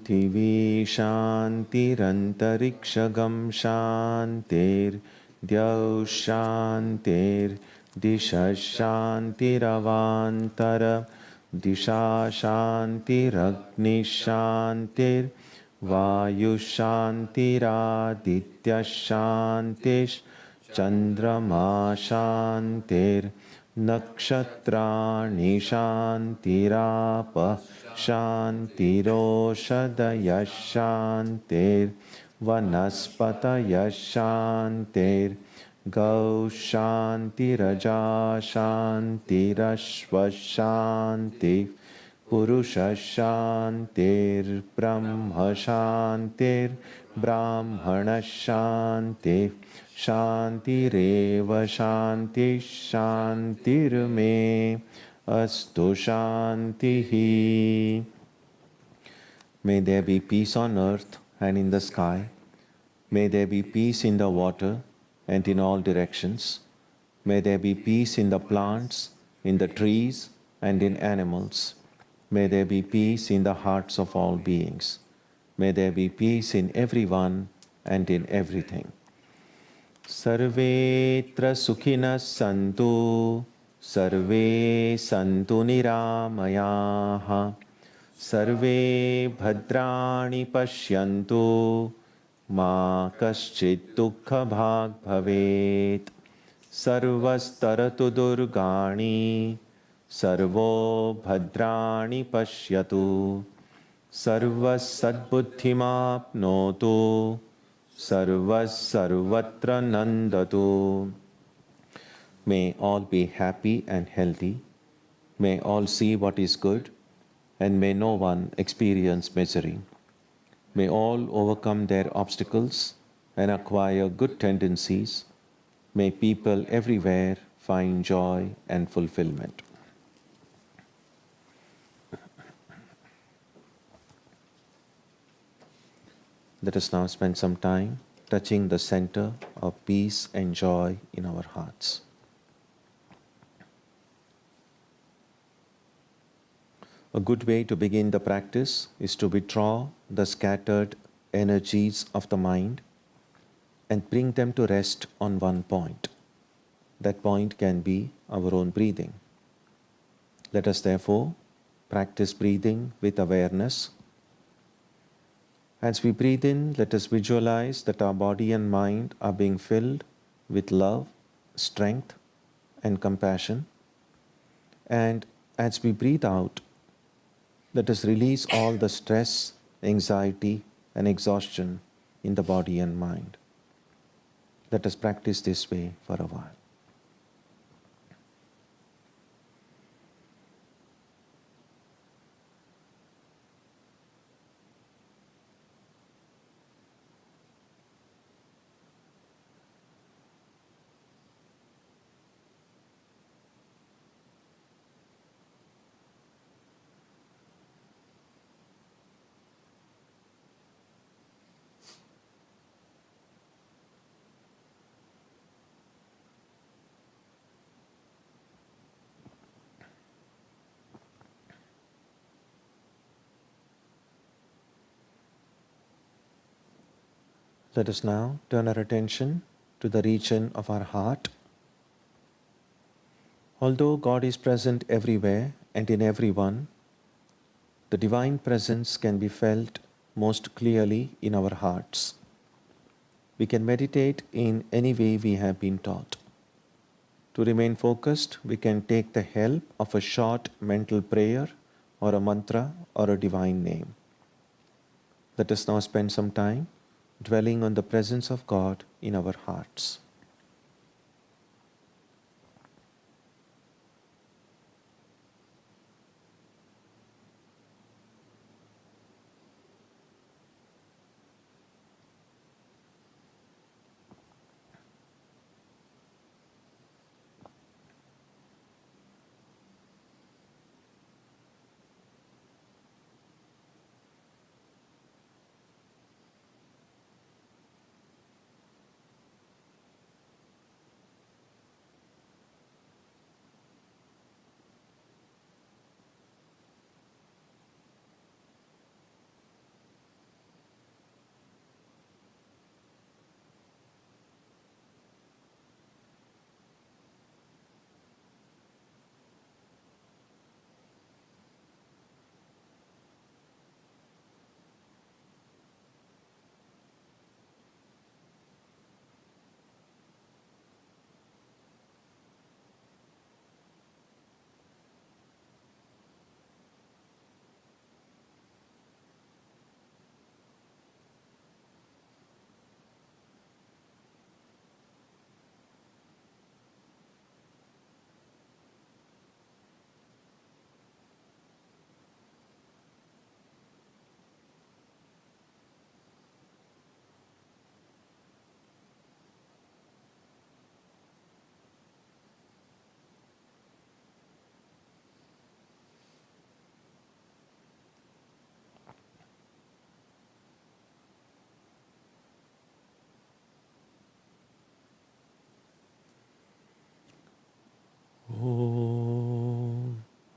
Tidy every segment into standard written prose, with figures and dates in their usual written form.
Prithvi Shantirantariksha Shantir Dyav Shantir Disha Shantiravantara Disha Shantiragni Shantir Vayu Shantiraditya Shantish Chandrama Shantir Nakshatrani Shantirapa Shantiroshadaya Shantir Vanaspataya Shantir Gau Shantiraja Shantirashva Shanti Purusha Shantir Brahma Shantir Brahmana Shanti Shantireva Shanti Shantirme Astu Shantihi. May there be peace on earth and in the sky. May there be peace in the water and in all directions. May there be peace in the plants, in the trees, and in animals. May there be peace in the hearts of all beings. May there be peace in everyone and in everything. Sarvetra sukhinas santu, sarve santu niramayaha, sarve bhadrani pashyantu, ma kaschit dukkha bhag bhavet, sarvastaratu durgani, sarvo bhadrani pashyatu, sarvas sadbuddhimapnotu, sarvas sarvatra nandatu. May all be happy and healthy. May all see what is good, and may no one experience misery. May all overcome their obstacles and acquire good tendencies. May people everywhere find joy and fulfillment. Let us now spend some time touching the center of peace and joy in our hearts. A good way to begin the practice is to withdraw the scattered energies of the mind and bring them to rest on one point. That point can be our own breathing. Let us therefore practice breathing with awareness. As we breathe in, let us visualize that our body and mind are being filled with love, strength, and compassion. And as we breathe out, let us release all the stress, anxiety, and exhaustion in the body and mind. Let us practice this way for a while. Let us now turn our attention to the region of our heart. Although God is present everywhere and in everyone, the divine presence can be felt most clearly in our hearts. We can meditate in any way we have been taught. To remain focused, we can take the help of a short mental prayer or a mantra or a divine name. Let us now spend some time dwelling on the presence of God in our hearts.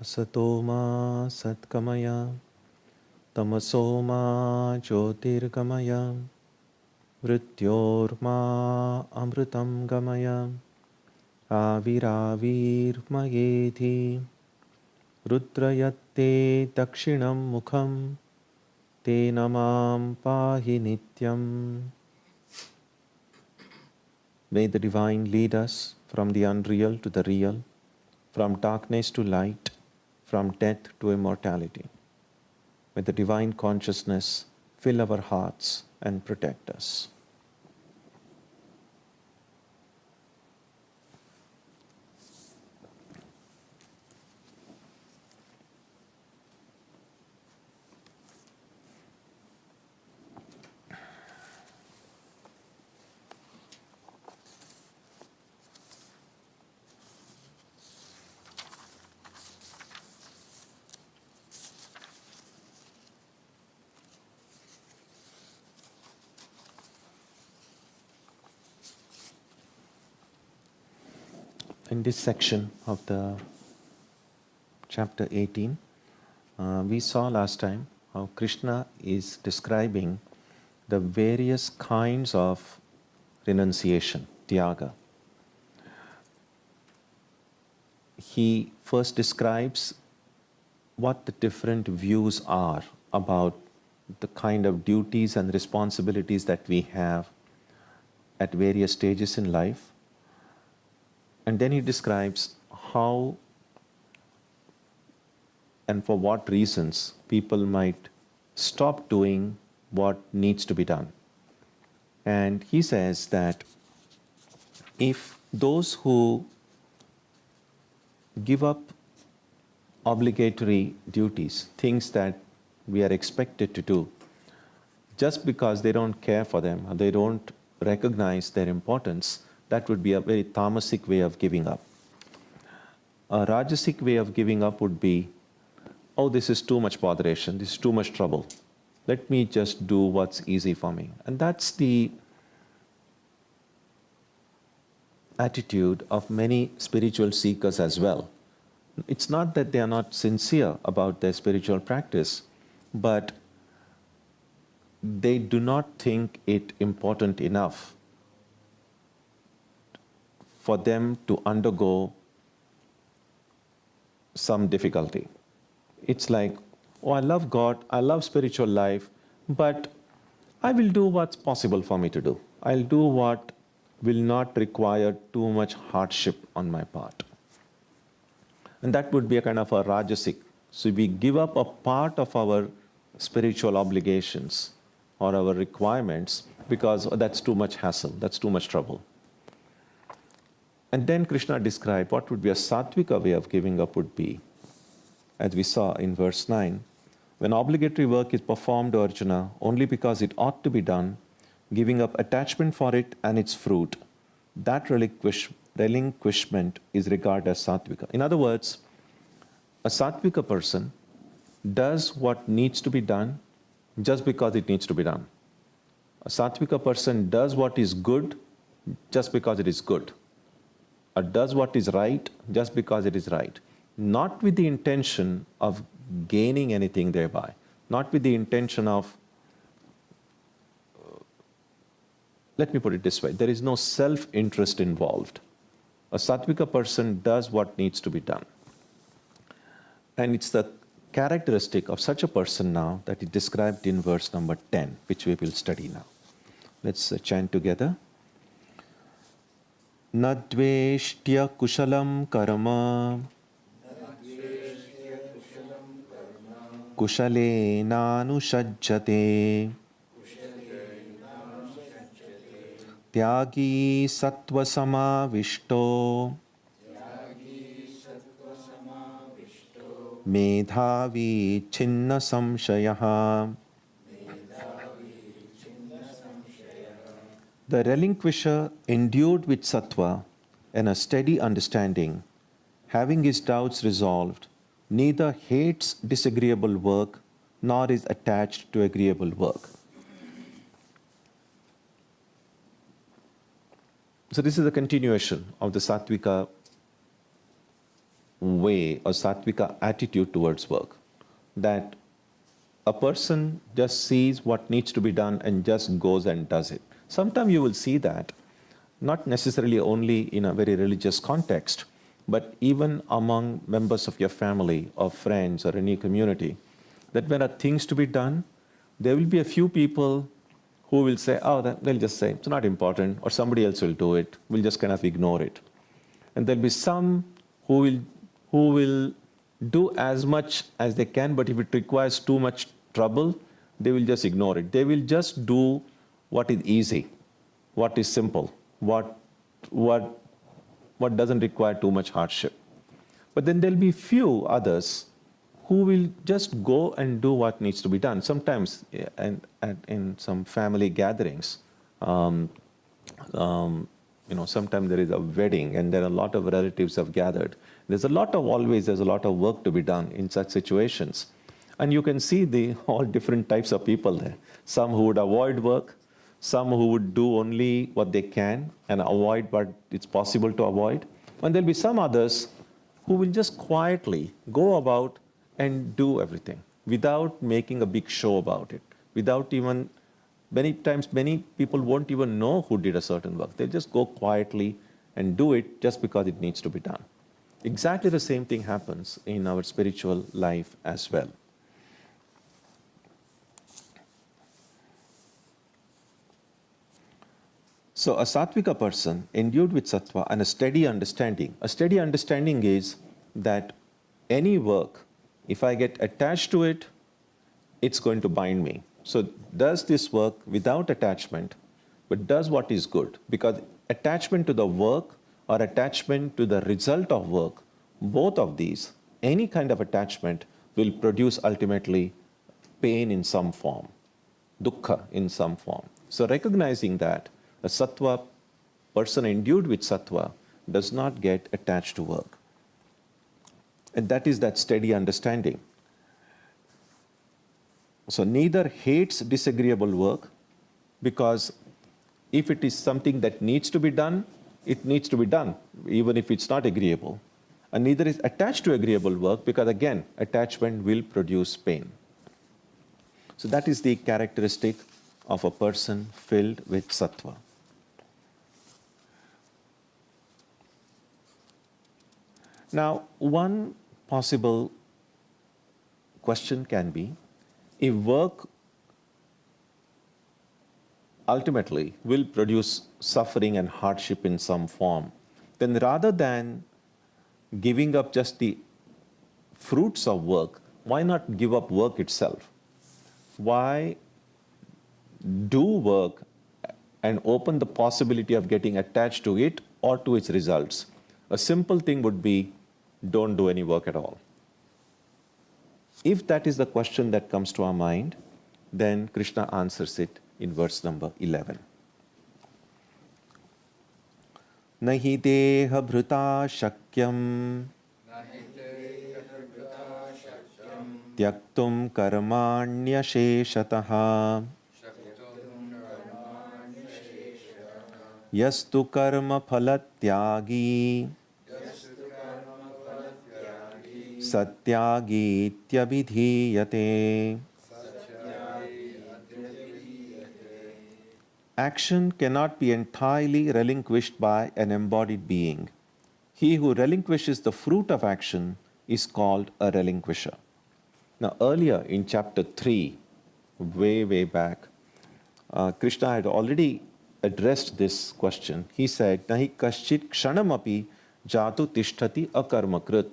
Asatoma Satkamaya Tamasoma Jyotirgamaya Mrityorma Amritam Gamaya Aviravirmayedhi Rudrayatte Dakshinam Mukham Te Namam Pahi Nityam. May the Divine lead us from the unreal to the real, from darkness to light, from death to immortality. May the Divine Consciousness fill our hearts and protect us. In this section of the chapter 18, we saw last time how Krishna is describing the various kinds of renunciation, Tyaga. He first describes what the different views are about the kind of duties and responsibilities that we have at various stages in life. And then he describes how and for what reasons people might stop doing what needs to be done. And he says that if those who give up obligatory duties, things that we are expected to do, just because they don't care for them or they don't recognize their importance, that would be a very tamasic way of giving up. A rajasic way of giving up would be, oh, this is too much botheration, this is too much trouble. Let me just do what's easy for me. And that's the attitude of many spiritual seekers as well. It's not that they are not sincere about their spiritual practice, but they do not think it important enough for them to undergo some difficulty. It's like, oh, I love God, I love spiritual life, but I will do what's possible for me to do. I'll do what will not require too much hardship on my part. And that would be a kind of a rajasic. So we give up a part of our spiritual obligations or our requirements because that's too much hassle, that's too much trouble. And then Krishna described what would be a sattvika way of giving up would be, as we saw in verse 9, when obligatory work is performed, Arjuna, only because it ought to be done, giving up attachment for it and its fruit, that relinquishment is regarded as sattvika. In other words, a sattvika person does what needs to be done just because it needs to be done. A sattvika person does what is good just because it is good. Or does what is right just because it is right. Not with the intention of gaining anything thereby. Not with the intention of, let me put it this way, there is no self-interest involved. A sattvika person does what needs to be done. And it's the characteristic of such a person now that is described in verse number 10, which we will study now. Let's chant together. Nadveshtya kushalam karma kushale nanushajjate tyagi sattva samavishto medhavi chinna samshayaha. The relinquisher endued with sattva and a steady understanding, having his doubts resolved, neither hates disagreeable work nor is attached to agreeable work. So this is a continuation of the sattvika way or sattvika attitude towards work, that a person just sees what needs to be done and just goes and does it. Sometimes you will see that, not necessarily only in a very religious context, but even among members of your family or friends or any community, that when there are things to be done, there will be a few people who will say, oh, they'll just say, it's not important, or somebody else will do it. We'll just kind of ignore it. And there'll be some who will do as much as they can, but if it requires too much trouble, they will just ignore it. They will just do what is easy, what is simple, what doesn't require too much hardship. But then there'll be few others who will just go and do what needs to be done. Sometimes, and in some family gatherings, sometimes there is a wedding and there are a lot of relatives have gathered. There's a lot of work to be done in such situations. And you can see all different types of people there. Some who would avoid work, some who would do only what they can and avoid what it's possible to avoid. And there'll be some others who will just quietly go about and do everything without making a big show about it, without even, many times many people won't even know who did a certain work. They just go quietly and do it just because it needs to be done. Exactly the same thing happens in our spiritual life as well. So a sattvika person endued with sattva and a steady understanding is that any work, if I get attached to it, it's going to bind me. So does this work without attachment, but does what is good. Because attachment to the work or attachment to the result of work, both of these, any kind of attachment will produce ultimately pain in some form, dukkha in some form. So recognizing that a sattva person endued with sattva does not get attached to work. And that is that steady understanding. So neither hates disagreeable work, because if it is something that needs to be done, it needs to be done, even if it's not agreeable. And neither is attached to agreeable work, because again, attachment will produce pain. So that is the characteristic of a person filled with sattva. Now, one possible question can be, if work ultimately will produce suffering and hardship in some form, then rather than giving up just the fruits of work, why not give up work itself? Why do work and open the possibility of getting attached to it or to its results? A simple thing would be, don't do any work at all. If that is the question that comes to our mind, then Krishna answers it in verse number 11. Nahi deha bhrita shakyam tyaktum karmanya sheshataha yastu karma phalatyagi satyagītyabhidhīyate. Action cannot be entirely relinquished by an embodied being. He who relinquishes the fruit of action is called a relinquisher. Now earlier in chapter 3, way back, Krishna had already addressed this question. He said, Nahi kaschit kshanamapi jatu tishtati akarmakrit.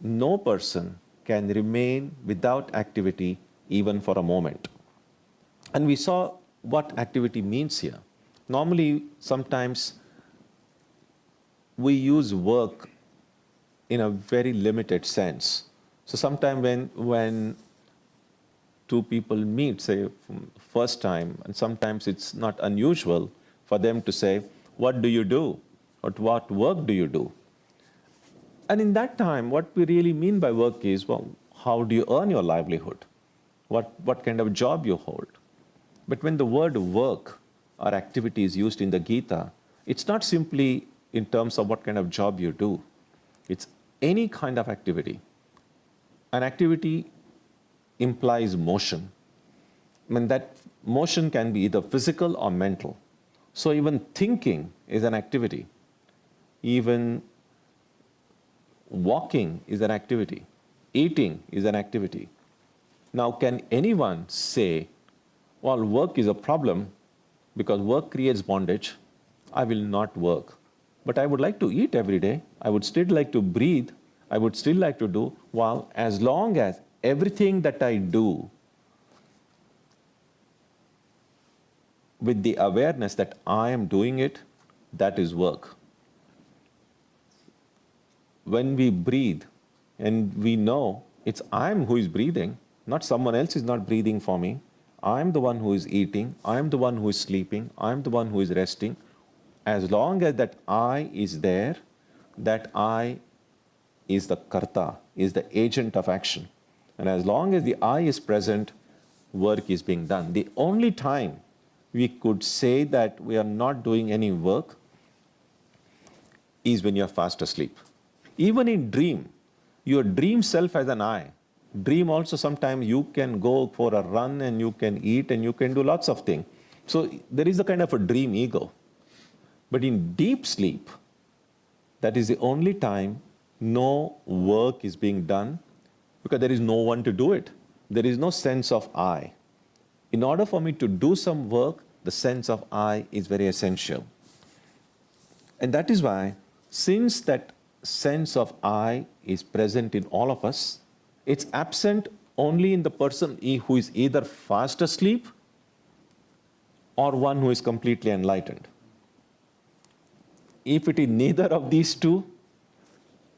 No person can remain without activity even for a moment. And we saw what activity means here. Normally, sometimes we use work in a very limited sense. So sometimes when two people meet, say, first time, and sometimes it's not unusual for them to say, what do you do? Or what work do you do? And in that time, what we really mean by work is, well, how do you earn your livelihood? What kind of job you hold? But when the word work or activity is used in the Gita, it's not simply in terms of what kind of job you do. It's any kind of activity. An activity implies motion. I mean, that motion can be either physical or mental. So even thinking is an activity. Even walking is an activity. Eating is an activity. Now, can anyone say, well, work is a problem because work creates bondage, I will not work. But I would like to eat every day. I would still like to breathe. I would still like to do, well, as long as everything that I do with the awareness that I am doing it, that is work. When we breathe and we know it's I'm who is breathing, not someone else is not breathing for me. I'm the one who is eating. I'm the one who is sleeping. I'm the one who is resting. As long as that I is there, that I is the karta, is the agent of action. And as long as the I is present, work is being done. The only time we could say that we are not doing any work is when you are fast asleep. Even in dream, your dream self has an I. Dream also sometimes you can go for a run and you can eat and you can do lots of things. So there is a kind of a dream ego. But in deep sleep, that is the only time no work is being done because there is no one to do it. There is no sense of I. In order for me to do some work, the sense of I is very essential. And that is why, since that sense of I is present in all of us, it's absent only in the person who is either fast asleep or one who is completely enlightened. If it is neither of these two,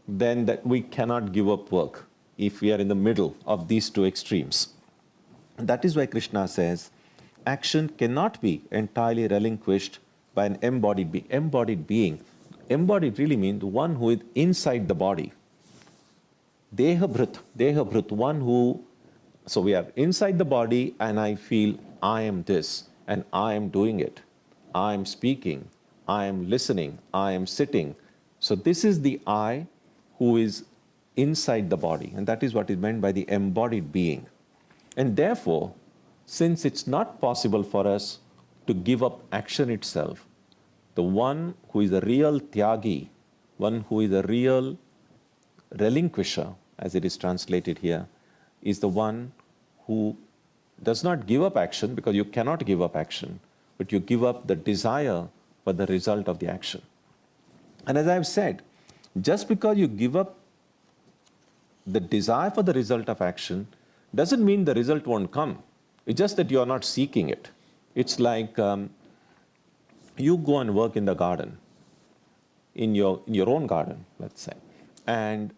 then that we cannot give up work if we are in the middle of these two extremes. That is why Krishna says, action cannot be entirely relinquished by an embodied being. Embodied being. Embodied really means one who is inside the body. Deha-bhrut, one who, so we are inside the body and I feel I am this and I am doing it. I am speaking, I am listening, I am sitting. So this is the I who is inside the body, and that is what is meant by the embodied being. And therefore, since it's not possible for us to give up action itself, the one who is a real tyagi, one who is a real relinquisher, as it is translated here, is the one who does not give up action, because you cannot give up action, but you give up the desire for the result of the action. And as I have said, just because you give up the desire for the result of action doesn't mean the result won't come. It's just that you are not seeking it. It's like you go and work in the garden, in your own garden, let's say, and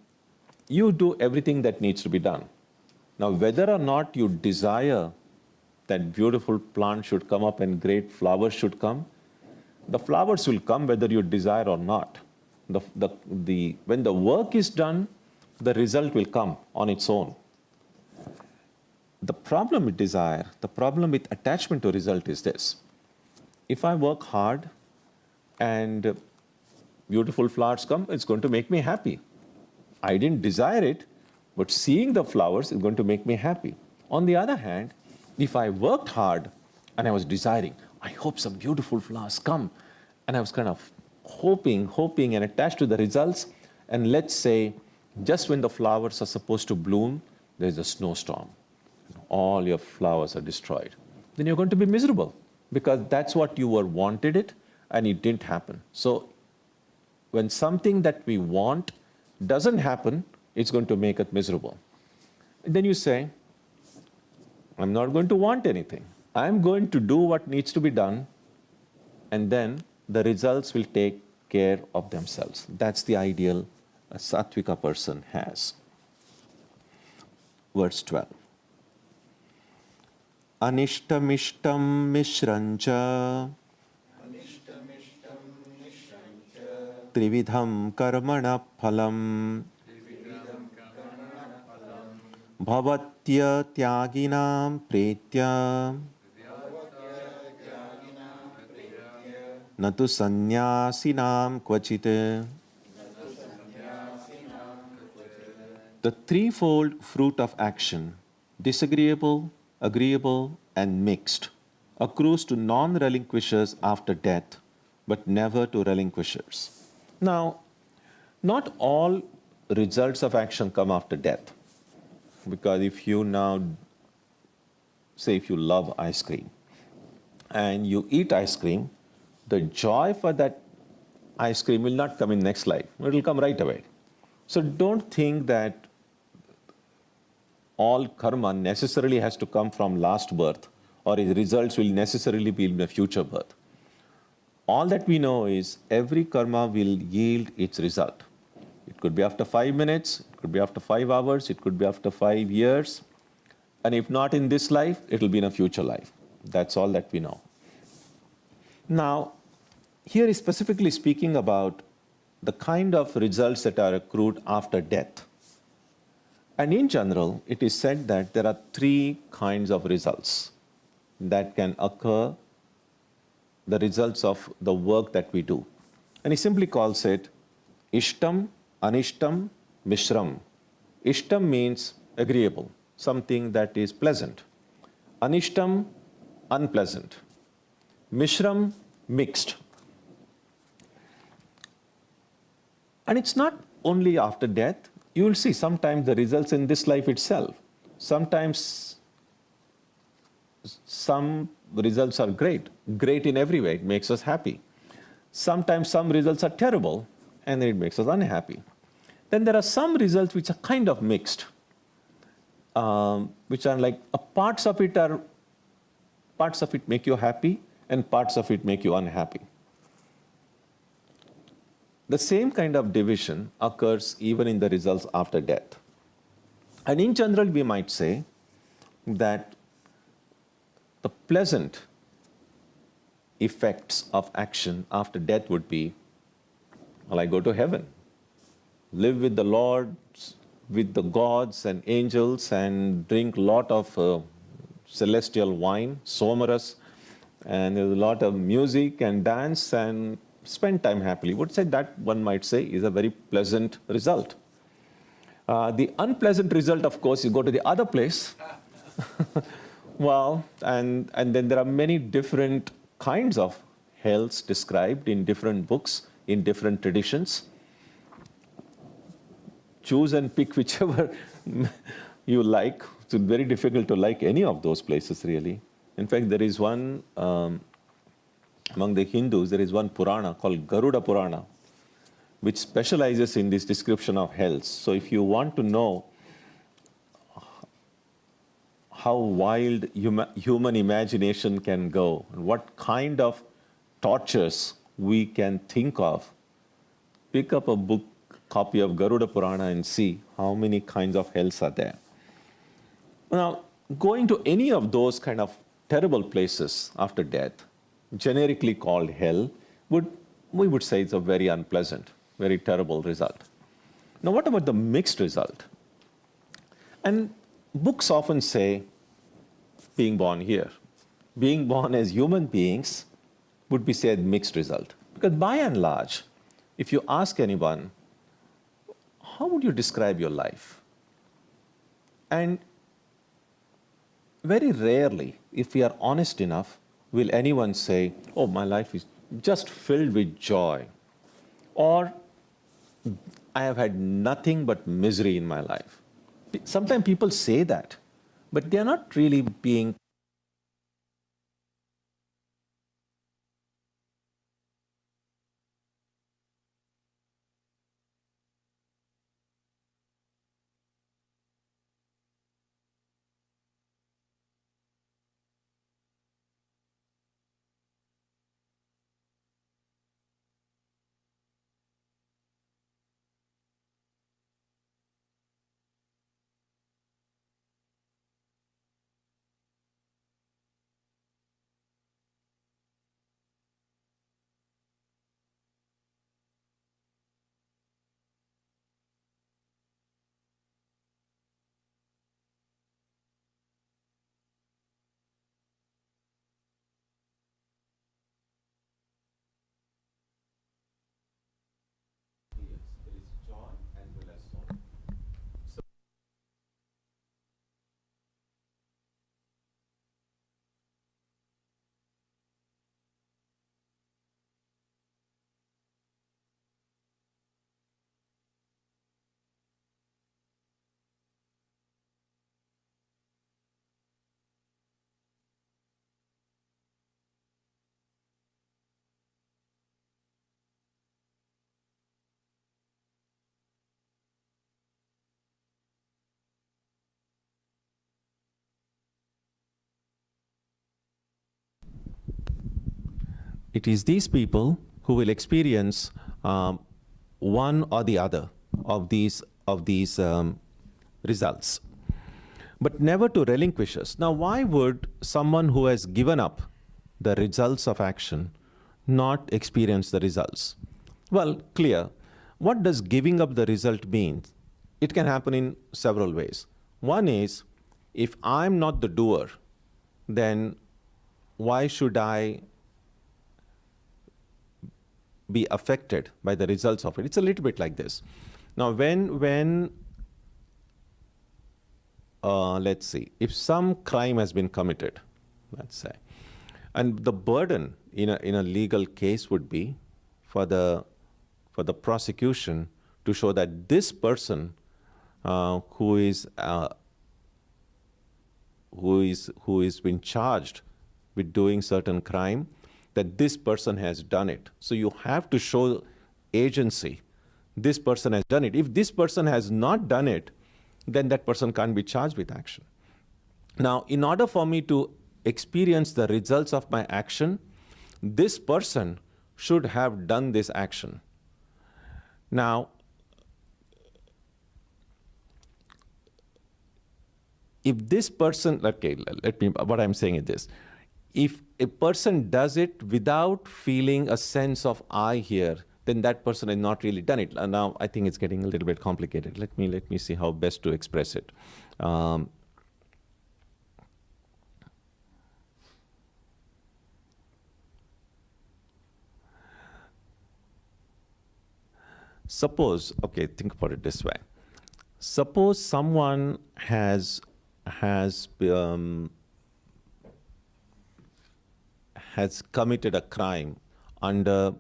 you do everything that needs to be done. Now, whether or not you desire that beautiful plant should come up and great flowers should come, the flowers will come whether you desire or not. When the work is done, the result will come on its own. The problem with desire, the problem with attachment to result is this. If I work hard and beautiful flowers come, it's going to make me happy. I didn't desire it, but seeing the flowers is going to make me happy. On the other hand, if I worked hard and I was desiring, I hope some beautiful flowers come, and I was kind of hoping and attached to the results, and let's say just when the flowers are supposed to bloom, there's a snowstorm. All your flowers are destroyed. Then you're going to be miserable because that's what you were wanted it and it didn't happen. So when something that we want doesn't happen, it's going to make us miserable. And then you say, I'm not going to want anything. I'm going to do what needs to be done, and then the results will take care of themselves. That's the ideal a sattvika person has. Verse 12. Anishtamishtam mishrancha trividham karmana phalam bhavatya tyaginam pretya natu sannyasinam kvachit. The threefold fruit of action, disagreeable, agreeable, and mixed, accrues to non-relinquishers after death, but never to relinquishers. Now, not all results of action come after death. Because if you now, say if you love ice cream, and you eat ice cream, the joy for that ice cream will not come in next life. It will come right away. So don't think that all karma necessarily has to come from last birth, or its results will necessarily be in the future birth. All that we know is every karma will yield its result. It could be after 5 minutes, it could be after 5 hours, it could be after 5 years. And if not in this life, it will be in a future life. That's all that we know. Now, here is specifically speaking about the kind of results that are accrued after death. And in general, it is said that there are 3 kinds of results that can occur, the results of the work that we do. And he simply calls it Ishtam, Anishtam, Mishram. Ishtam means agreeable, something that is pleasant. Anishtam, unpleasant. Mishram, mixed. And it's not only after death. You will see sometimes the results in this life itself. Sometimes some results are great in every way. It makes us happy. Sometimes some results are terrible, and it makes us unhappy. Then there are some results which are kind of mixed, which are like parts of it make you happy, and parts of it make you unhappy. The same kind of division occurs even in the results after death. And in general, we might say that the pleasant effects of action after death would be, well, I go to heaven, live with the Lord, with the gods and angels, and drink a lot of celestial wine, somaras, and there's a lot of music and dance, and spend time happily. Would say that one might say is a very pleasant result. The unpleasant result, of course, you go to the other place. Well, and then there are many different kinds of hells described in different books, in different traditions. Choose and pick whichever you like. It's very difficult to like any of those places, really. In fact, there is one, among the Hindus, there is one Purana called Garuda Purana, which specializes in this description of hells. So if you want to know how wild human imagination can go, and what kind of tortures we can think of, pick up a book, copy of Garuda Purana, and see how many kinds of hells are there. Now, going to any of those kind of terrible places after death, generically called hell, we would say it's a very unpleasant, very terrible result. Now, what about the mixed result? And books often say being born here. Being born as human beings would be said mixed result. Because by and large, if you ask anyone, how would you describe your life? And very rarely, if we are honest enough, will anyone say, oh, my life is just filled with joy, or I have had nothing but misery in my life. Sometimes people say that, but they are not really being it is these people who will experience one or the other of these results, but never to relinquish us. Now, why would someone who has given up the results of action not experience the results? Well, clear. What does giving up the result mean? It can happen in several ways. One is, if I'm not the doer, then why should I be affected by the results of it? It's a little bit like this. Now, when let's see, if some crime has been committed, let's say, and the burden in a legal case would be for the prosecution to show that this person who is been charged with doing certain crime, that this person has done it. So you have to show agency. This person has done it. If this person has not done it, then that person can't be charged with action. Now, in order for me to experience the results of my action, this person should have done this action. Now, if this person, okay, what I'm saying is this. If a person does it without feeling a sense of I here, then that person has not really done it. And now I think it's getting a little bit complicated. Let me see how best to express it. Suppose, okay, think about it this way. Suppose someone has committed a crime under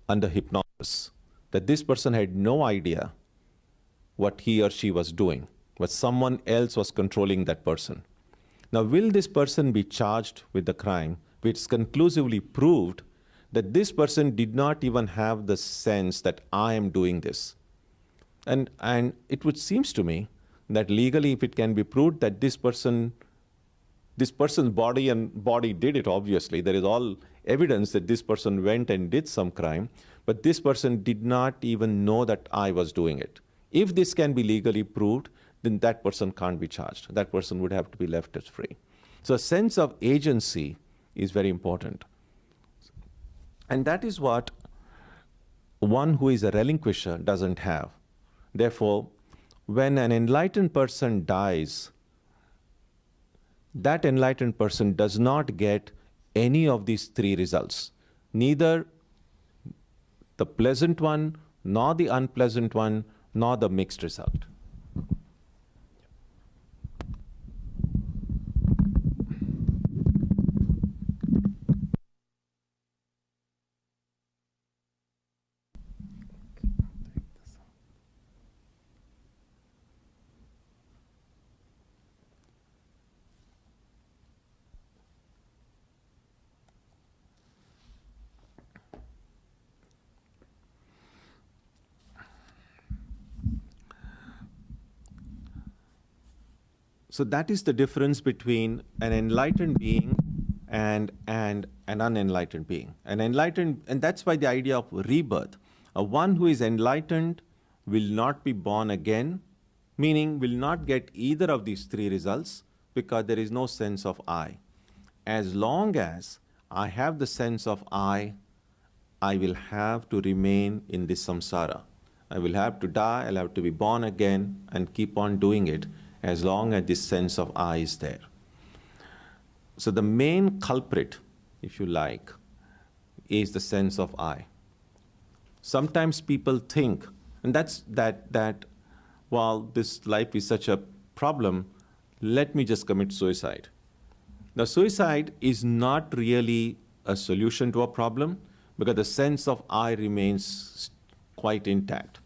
hypnosis, that this person had no idea what he or she was doing, but someone else was controlling that person. Now, will this person be charged with the crime which is conclusively proved that this person did not even have the sense that I am doing this? And it would seems to me that legally, if it can be proved that this person's body did it, obviously, there is all evidence that this person went and did some crime, but this person did not even know that I was doing it. If this can be legally proved, then that person can't be charged. That person would have to be left as free. So a sense of agency is very important. And that is what one who is a relinquisher doesn't have. Therefore, when an enlightened person dies, that enlightened person does not get any of these three results, neither the pleasant one, nor the unpleasant one, nor the mixed result. So that is the difference between an enlightened being and an unenlightened being. An enlightened, and that's why the idea of rebirth. One who is enlightened will not be born again, meaning will not get either of these three results because there is no sense of I. As long as I have the sense of I will have to remain in this samsara. I will have to die, I'll have to be born again and keep on doing it as long as this sense of I is there. So the main culprit, if you like, is the sense of I. Sometimes people think, and that's that while this life is such a problem, let me just commit suicide. Now, suicide is not really a solution to a problem because the sense of I remains quite intact.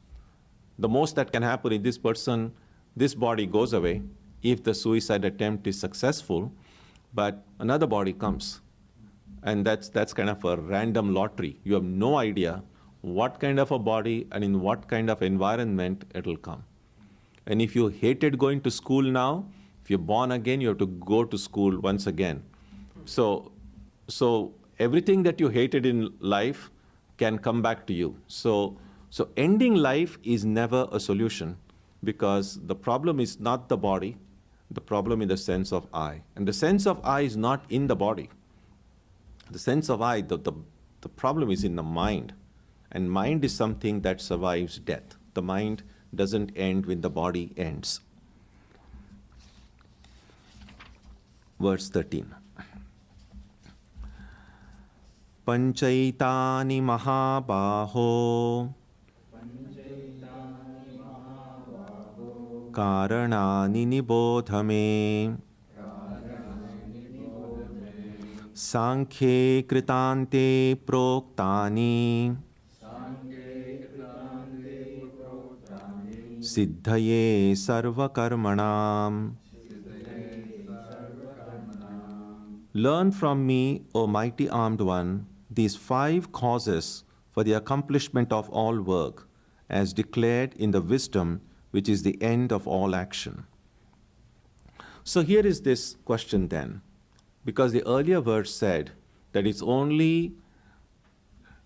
The most that can happen is this body goes away if the suicide attempt is successful, but another body comes. And that's kind of a random lottery. You have no idea what kind of a body and in what kind of environment it'll come. And if you hated going to school now, if you're born again, you have to go to school once again. So everything that you hated in life can come back to you. So ending life is never a solution, because the problem is not the body, the problem is the sense of I. And the sense of I is not in the body. The sense of I, the problem is in the mind. And mind is something that survives death. The mind doesn't end when the body ends. Verse 13. Panchaitani mahabaho karanani nibodhame sankhye kritante proktani siddhaye sarvakarmanam. Learn from me, O mighty armed one, these 5 causes for the accomplishment of all work, as declared in the wisdom which is the end of all action. So here is this question then, because the earlier verse said that it's only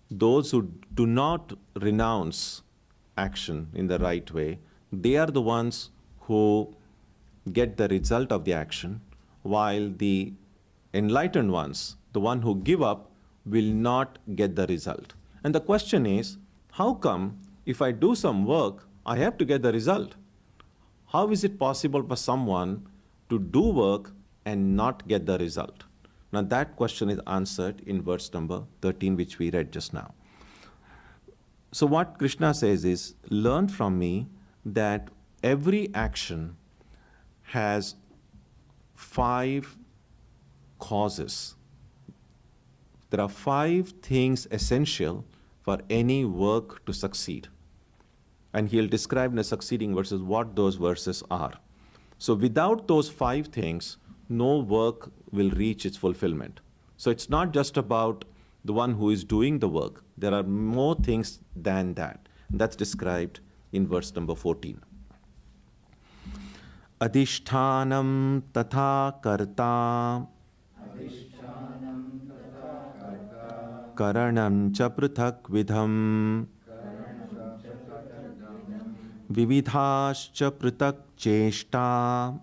those who do not renounce action in the right way, they are the ones who get the result of the action, while the enlightened ones, the one who give up, will not get the result. And the question is, how come if I do some work, I have to get the result? How is it possible for someone to do work and not get the result? Now that question is answered in verse number 13, which we read just now. So what Krishna says is, learn from me that every action has 5 causes. There are 5 things essential for any work to succeed. And he'll describe in the succeeding verses what those verses are. So without those 5 things, no work will reach its fulfillment. So it's not just about the one who is doing the work. There are more things than that. And that's described in verse number 14. Adhishthanam tatha karta karanam cha prithak vidham vividhascha prithak cheshta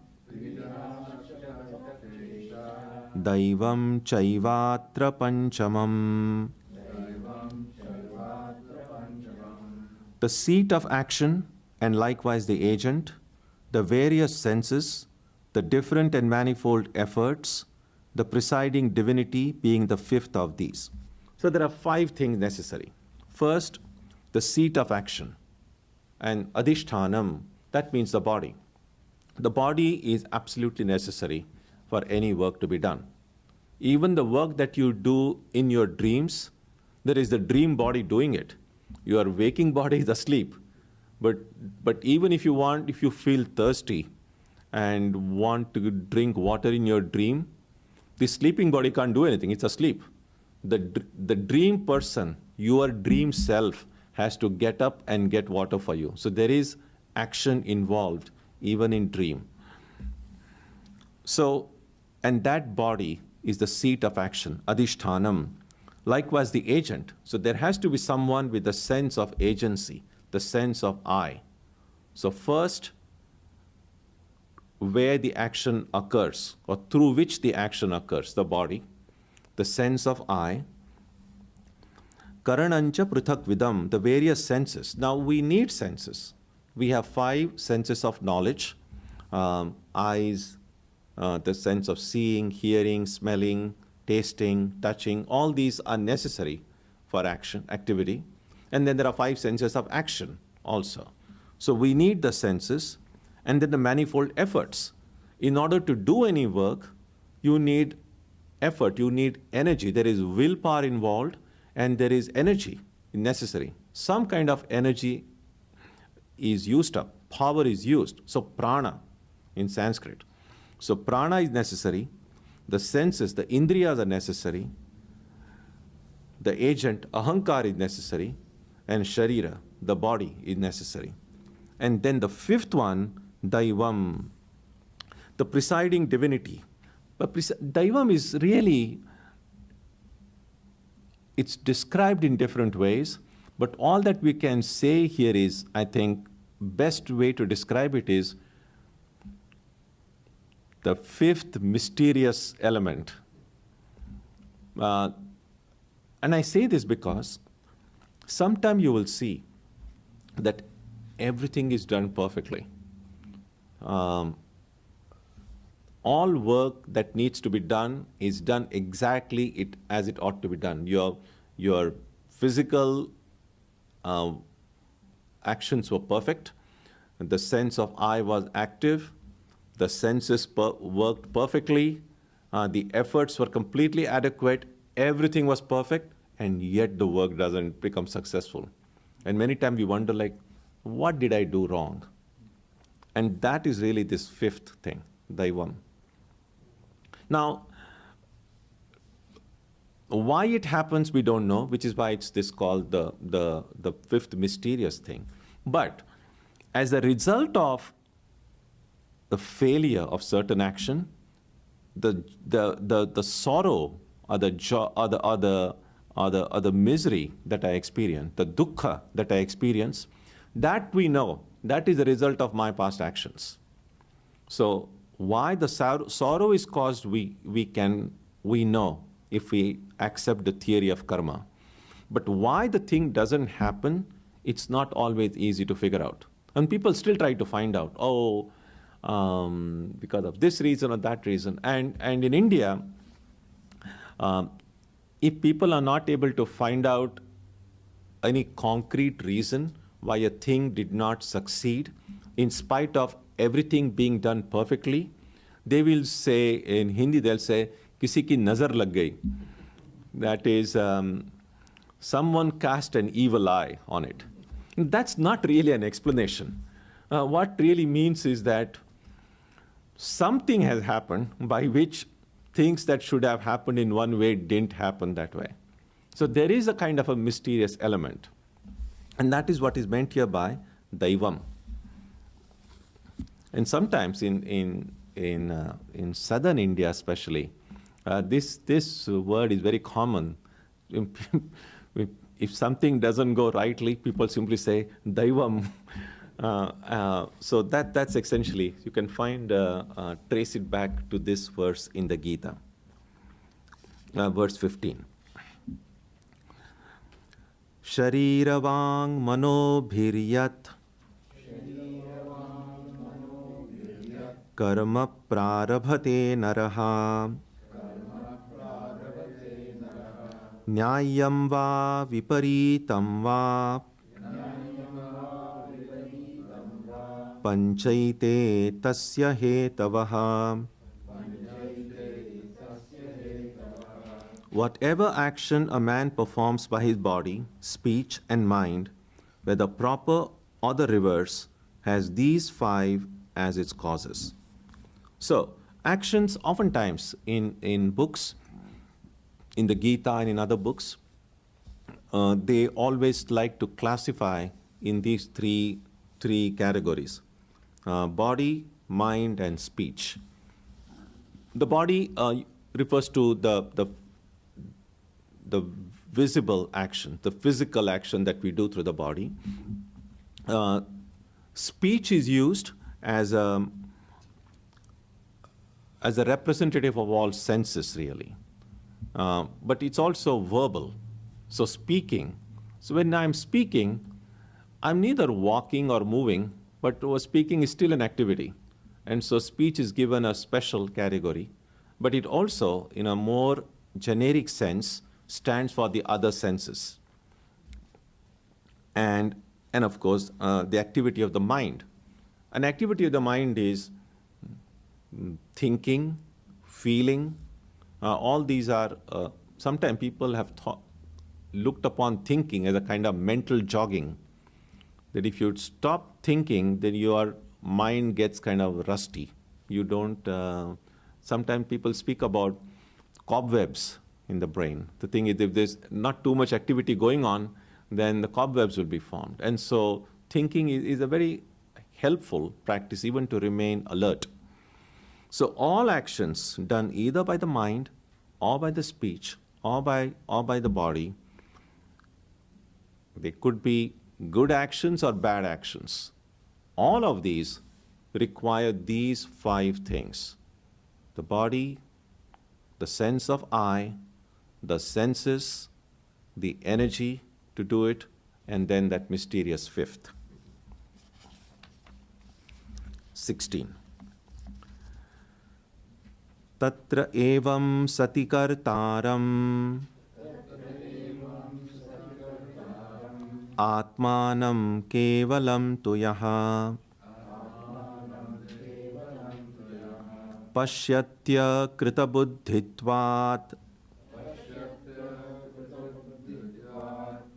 daivam chaivatra panchamam. The seat of action and likewise the agent, the various senses, the different and manifold efforts, the presiding divinity being the 5th of these. So there are 5 things necessary. First, the seat of action. And adhishthanam, that means the body. The body is absolutely necessary for any work to be done. Even the work that you do in your dreams, there is the dream body doing it. Your waking body is asleep. But even if you feel thirsty and want to drink water in your dream, the sleeping body can't do anything, it's asleep. The dream person, your dream self, has to get up and get water for you. So there is action involved even in dream. So, and that body is the seat of action, adhishthanam. Likewise the agent. So there has to be someone with the sense of agency, the sense of I. So first, where the action occurs, or through which the action occurs, the body, the sense of I. Karanancha prithak vidam, the various senses. Now we need senses. We have 5 senses of knowledge. Eyes, the sense of seeing, hearing, smelling, tasting, touching, all these are necessary for action, activity. And then there are 5 senses of action also. So we need the senses and then the manifold efforts. In order to do any work, you need effort, you need energy. There is willpower involved and there is energy necessary. Some kind of energy is used up, power is used. So prana in Sanskrit. So prana is necessary, the senses, the indriyas are necessary, the agent, ahankar is necessary, and sharira, the body, is necessary. And then the 5th one, daivam, the presiding divinity. But daivam is really it's described in different ways, but all that we can say here is, I think, best way to describe it is the fifth mysterious element. And I say this because sometime you will see that everything is done perfectly. All work that needs to be done is done exactly as it ought to be done. Your physical actions were perfect. The sense of I was active. The senses worked perfectly. The efforts were completely adequate. Everything was perfect, and yet the work doesn't become successful. And many times we wonder, like, what did I do wrong? And that is really this fifth thing, Daivam. Now, why it happens, we don't know, which is why it's this called the fifth mysterious thing. But as a result of the failure of certain action, the sorrow or the joy or the misery that I experience, the dukkha that I experience, that we know, that is the result of my past actions. So why the sorrow is caused, we know if we accept the theory of karma. But why the thing doesn't happen, it's not always easy to figure out. And people still try to find out, because of this reason or that reason. And in India, if people are not able to find out any concrete reason why a thing did not succeed, in spite of everything being done perfectly, they will say, in Hindi they'll say, kisi ki nazar lag gayi. That is, someone cast an evil eye on it. That's not really an explanation. What really means is that something has happened by which things that should have happened in one way didn't happen that way. So there is a kind of a mysterious element. And that is what is meant here by Daivam. And sometimes in southern India especially, this word is very common. If something doesn't go rightly, people simply say Daivam. So that's essentially, you can trace it back to this verse in the Gita, verse 15. Sharirvang manobhiryat karma prarabhate naraha nyayam va viparitam va panchaite tasya hetavaha. Whatever action a man performs by his body, speech, and mind, whether proper or the reverse, has these five as its causes. So, actions oftentimes in books, in the Gita and in other books, they always like to classify in these three categories: body, mind, and speech. The body refers to the visible action, the physical action that we do through the body. Speech is used as a representative of all senses, really. But it's also verbal. So speaking. So when I'm speaking, I'm neither walking or moving, but speaking is still an activity. And so speech is given a special category. But it also, in a more generic sense, stands for the other senses. And of course, the activity of the mind. An activity of the mind is thinking, feeling. All these are, sometimes people have looked upon thinking as a kind of mental jogging. That if you stop thinking, then your mind gets kind of rusty. You don't, sometimes people speak about cobwebs in the brain. The thing is, if there's not too much activity going on, then the cobwebs will be formed. And so thinking is a very helpful practice, even to remain alert. So all actions done either by the mind or by the speech or by the body They could be good actions or bad actions. All of these require these 5 things: the body, the sense of I, the senses, the energy to do it, and then that mysterious 5th. 16. Tatra evam sati kartaram atmanam kevalam tuyaha pashyatya kritabuddhitvat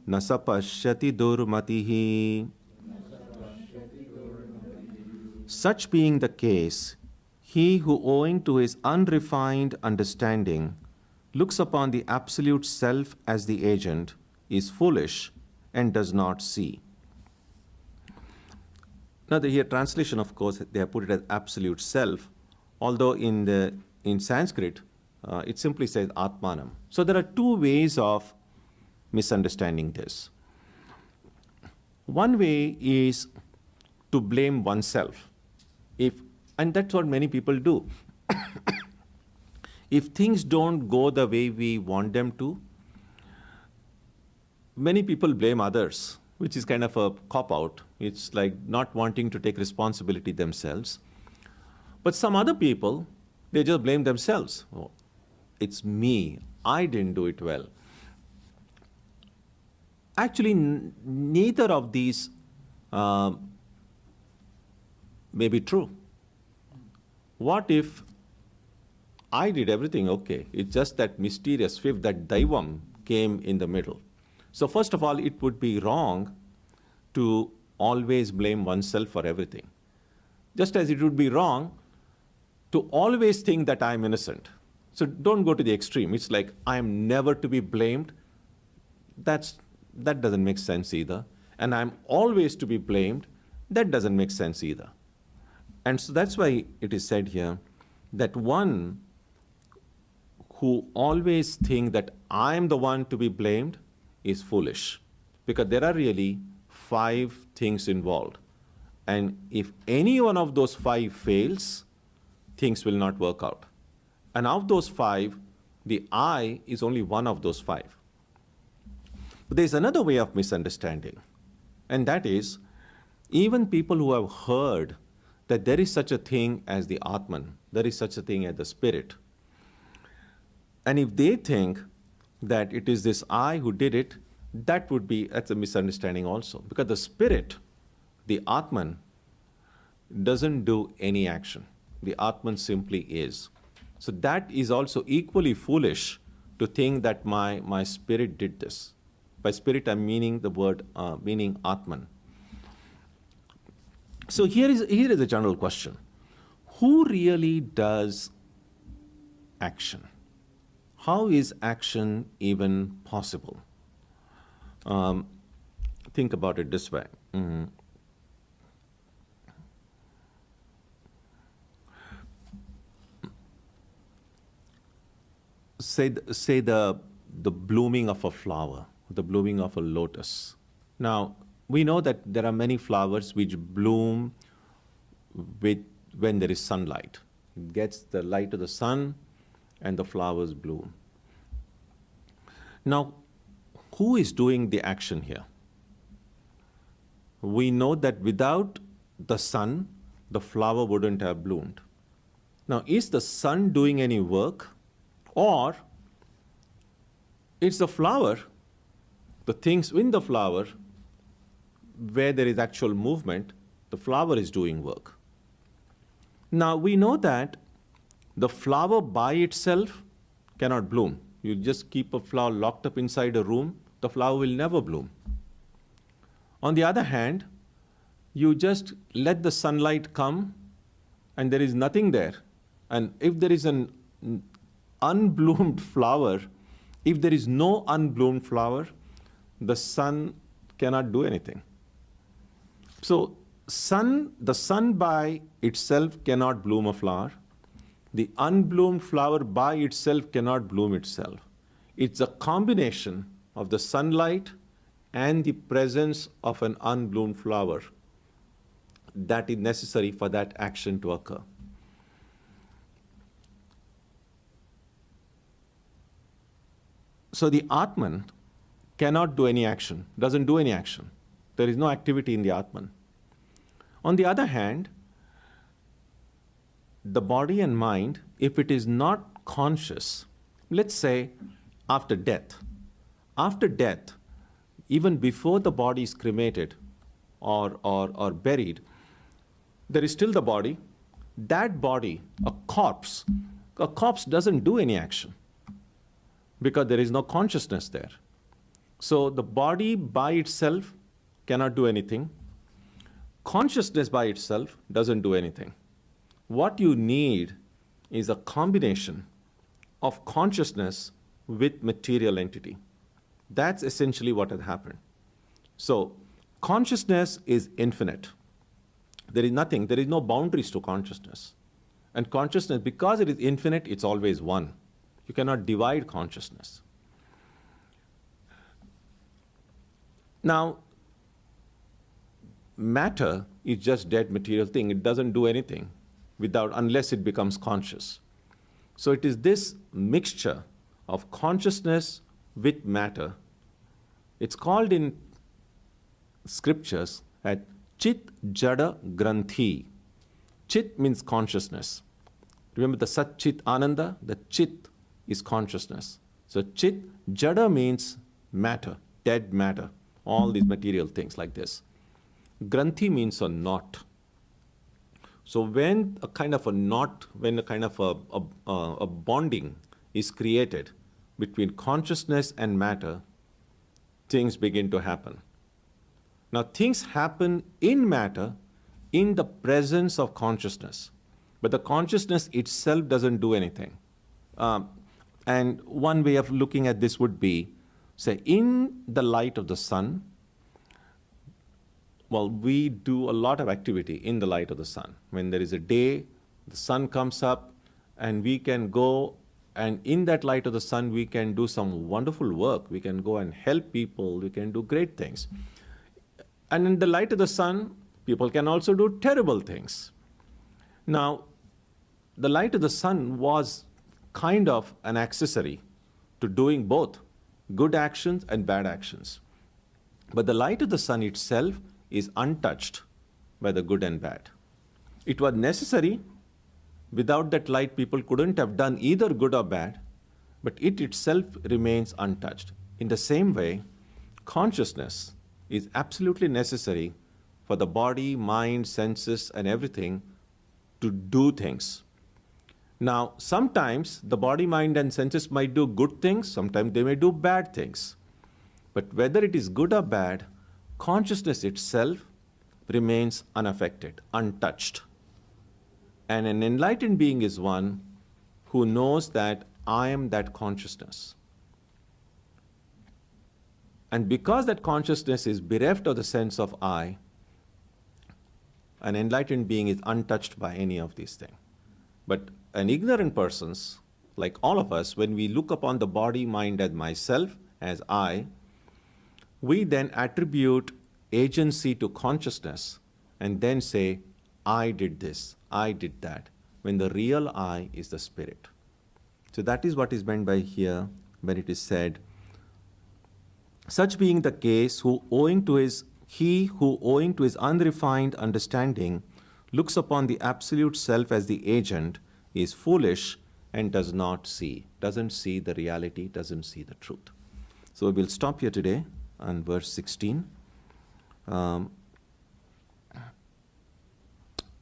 nasa pashyati durmatihi. Such being the case, he who, owing to his unrefined understanding, looks upon the absolute self as the agent, is foolish and does not see. Now, the here translation, of course, they have put it as absolute self, although in Sanskrit, it simply says Atmanam. So there are 2 ways of misunderstanding this. One way is to blame oneself. And that's what many people do. If things don't go the way we want them to, many people blame others, which is kind of a cop-out. It's like not wanting to take responsibility themselves. But some other people, they just blame themselves. Oh, it's me. I didn't do it well. Actually, neither of these may be true. What if I did everything okay? It's just that mysterious 5th, that Daivam, came in the middle. So first of all, it would be wrong to always blame oneself for everything. Just as it would be wrong to always think that I'm innocent. So don't go to the extreme. It's like I'm never to be blamed. That doesn't make sense either. And I'm always to be blamed. That doesn't make sense either. And so that's why it is said here that one who always thinks that I'm the one to be blamed is foolish, because there are really 5 things involved. And if any one of those 5 fails, things will not work out. And of those 5, the I is only one of those 5. But there's another way of misunderstanding, and that is even people who have heard that there is such a thing as the Atman, there is such a thing as the spirit. And if they think that it is this I who did it, that's a misunderstanding also. Because the spirit, the Atman, doesn't do any action. The Atman simply is. So that is also equally foolish to think that my spirit did this. By spirit, I'm meaning the word, meaning Atman. So here is a general question. Who really does action? How is action even possible? Think about it this way. Say the blooming of a flower, the blooming of a lotus. Now, we know that there are many flowers which bloom when there is sunlight. It gets the light of the sun and the flowers bloom. Now, who is doing the action here? We know that without the sun, the flower wouldn't have bloomed. Now, is the sun doing any work? Or it's the flower, the things in the flower, where there is actual movement, the flower is doing work. Now, we know that the flower by itself cannot bloom. You just keep a flower locked up inside a room, the flower will never bloom. On the other hand, you just let the sunlight come and there is nothing there. And if there is an unbloomed flower, if there is no unbloomed flower, the sun cannot do anything. So the sun by itself cannot bloom a flower. The unbloomed flower by itself cannot bloom itself. It's a combination of the sunlight and the presence of an unbloomed flower that is necessary for that action to occur. So the Atman cannot do any action, doesn't do any action. There is no activity in the Atman. On the other hand, the body and mind, if it is not conscious, let's say after death, even before the body is cremated or buried, there is still the body. That body, a corpse doesn't do any action because there is no consciousness there. So the body by itself cannot do anything. Consciousness by itself doesn't do anything. What you need is a combination of consciousness with material entity. That's essentially what had happened. So consciousness is infinite. There is nothing, there is no boundaries to consciousness. And consciousness, because it is infinite, it's always one. You cannot divide consciousness. Now, matter is just dead material thing. It doesn't do anything unless it becomes conscious. So it is this mixture of consciousness with matter. It's called in scriptures as Chit Jada Granthi. Chit means consciousness. Remember the Sat Chit Ananda? The Chit is consciousness. So Chit Jada means matter, dead matter, all these material things like this. Granthi means a knot. So when a kind of a knot, when a kind of a bonding is created between consciousness and matter, things begin to happen. Now things happen in matter in the presence of consciousness, but the consciousness itself doesn't do anything. And one way of looking at this would be, say, in the light of the sun, well, we do a lot of activity in the light of the sun. When there is a day, the sun comes up, and we can go, and in that light of the sun, we can do some wonderful work. We can go and help people. We can do great things. And in the light of the sun, people can also do terrible things. Now, the light of the sun was kind of an accessory to doing both good actions and bad actions. But the light of the sun itself is untouched by the good and bad. It was necessary. Without that light, people couldn't have done either good or bad, but it itself remains untouched. In the same way, consciousness is absolutely necessary for the body, mind, senses, and everything to do things. Now, sometimes the body, mind, and senses might do good things, sometimes they may do bad things. But whether it is good or bad, consciousness itself remains unaffected, untouched. And an enlightened being is one who knows that I am that consciousness. And because that consciousness is bereft of the sense of I, an enlightened being is untouched by any of these things. But an ignorant person, like all of us, when we look upon the body, mind as myself, as I, we then attribute agency to consciousness and then say, I did this, I did that, when the real I is the spirit. So that is what is meant by here when it is said, such being the case, he who owing to his unrefined understanding looks upon the absolute self as the agent is foolish and doesn't see the reality, doesn't see the truth. So we'll stop here today on verse 16.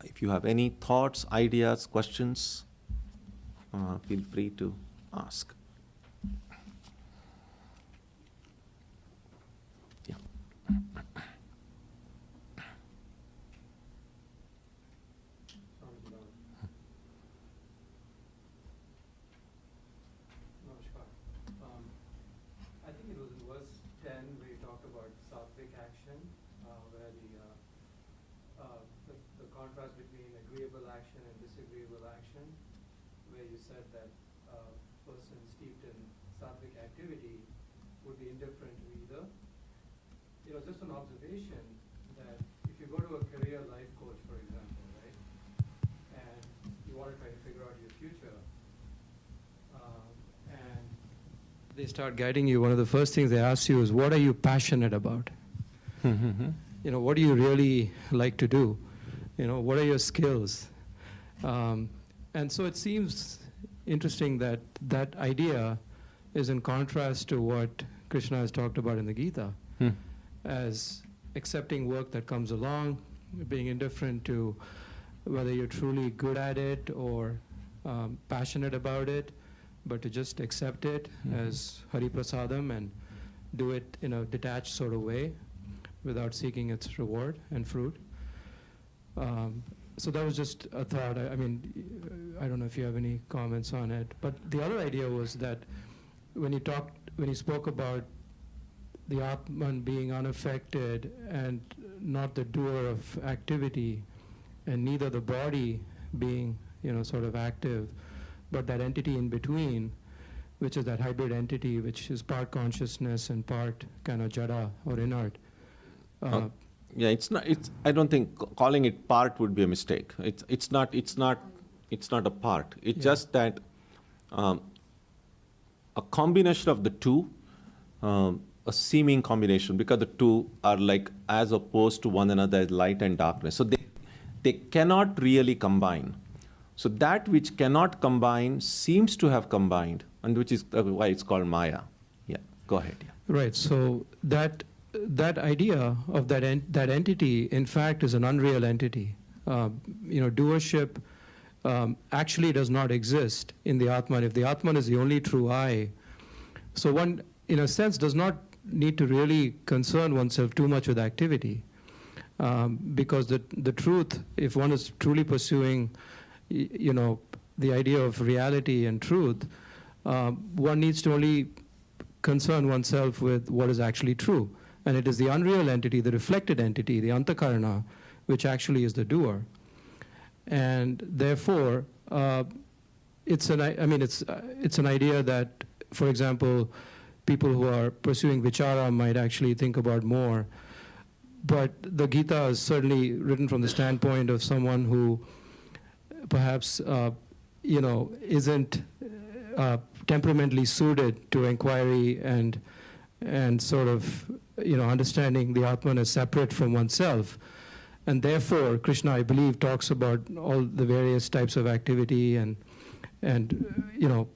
If you have any thoughts, ideas, questions, feel free to ask. Yeah. Namaskar. I think it was in verse 10 where you talked about sattvic action, where the contrast between agreeable action and disagreeable action, where you said that a person steeped in sattvic activity would be indifferent to either. just an observation that if you go to a career life coach, for example, right, and you want to try to figure out your future, and they start guiding you, one of the first things they ask you is, what are you passionate about? What do you really like to do? What are your skills? And so it seems interesting that that idea is in contrast to what Krishna has talked about in the Gita, as accepting work that comes along, being indifferent to whether you're truly good at it or passionate about it, but to just accept it as Hari Prasadam and do it in a detached sort of way without seeking its reward and fruit. So that was just a thought. I mean, I don't know if you have any comments on it, but the other idea was that when you spoke about the Atman being unaffected and not the doer of activity, and neither the body being, sort of active, but that entity in between, which is that hybrid entity, which is part consciousness and part kind of jada or inert. Yeah, it's not. I don't think calling it part would be a mistake. It's not a part. It's just that a combination of the two, a seeming combination, because the two are like as opposed to one another as light and darkness. So they cannot really combine. So that which cannot combine seems to have combined, and which is why it's called Maya. Yeah, go ahead. Yeah. Right. So that idea of that entity, in fact, is an unreal entity. Doership actually does not exist in the Atman. If the Atman is the only true I, so one, in a sense, does not need to really concern oneself too much with activity, because the truth, if one is truly pursuing, the idea of reality and truth, one needs to only concern oneself with what is actually true. And it is the unreal entity, the reflected entity, the antakarana, which actually is the doer. And therefore, it's an idea that, for example, people who are pursuing vichara might actually think about more. But the Gita is certainly written from the standpoint of someone who perhaps, isn't temperamentally suited to inquiry and sort of, understanding the Atman as separate from oneself. And therefore, Krishna, I believe, talks about all the various types of activity and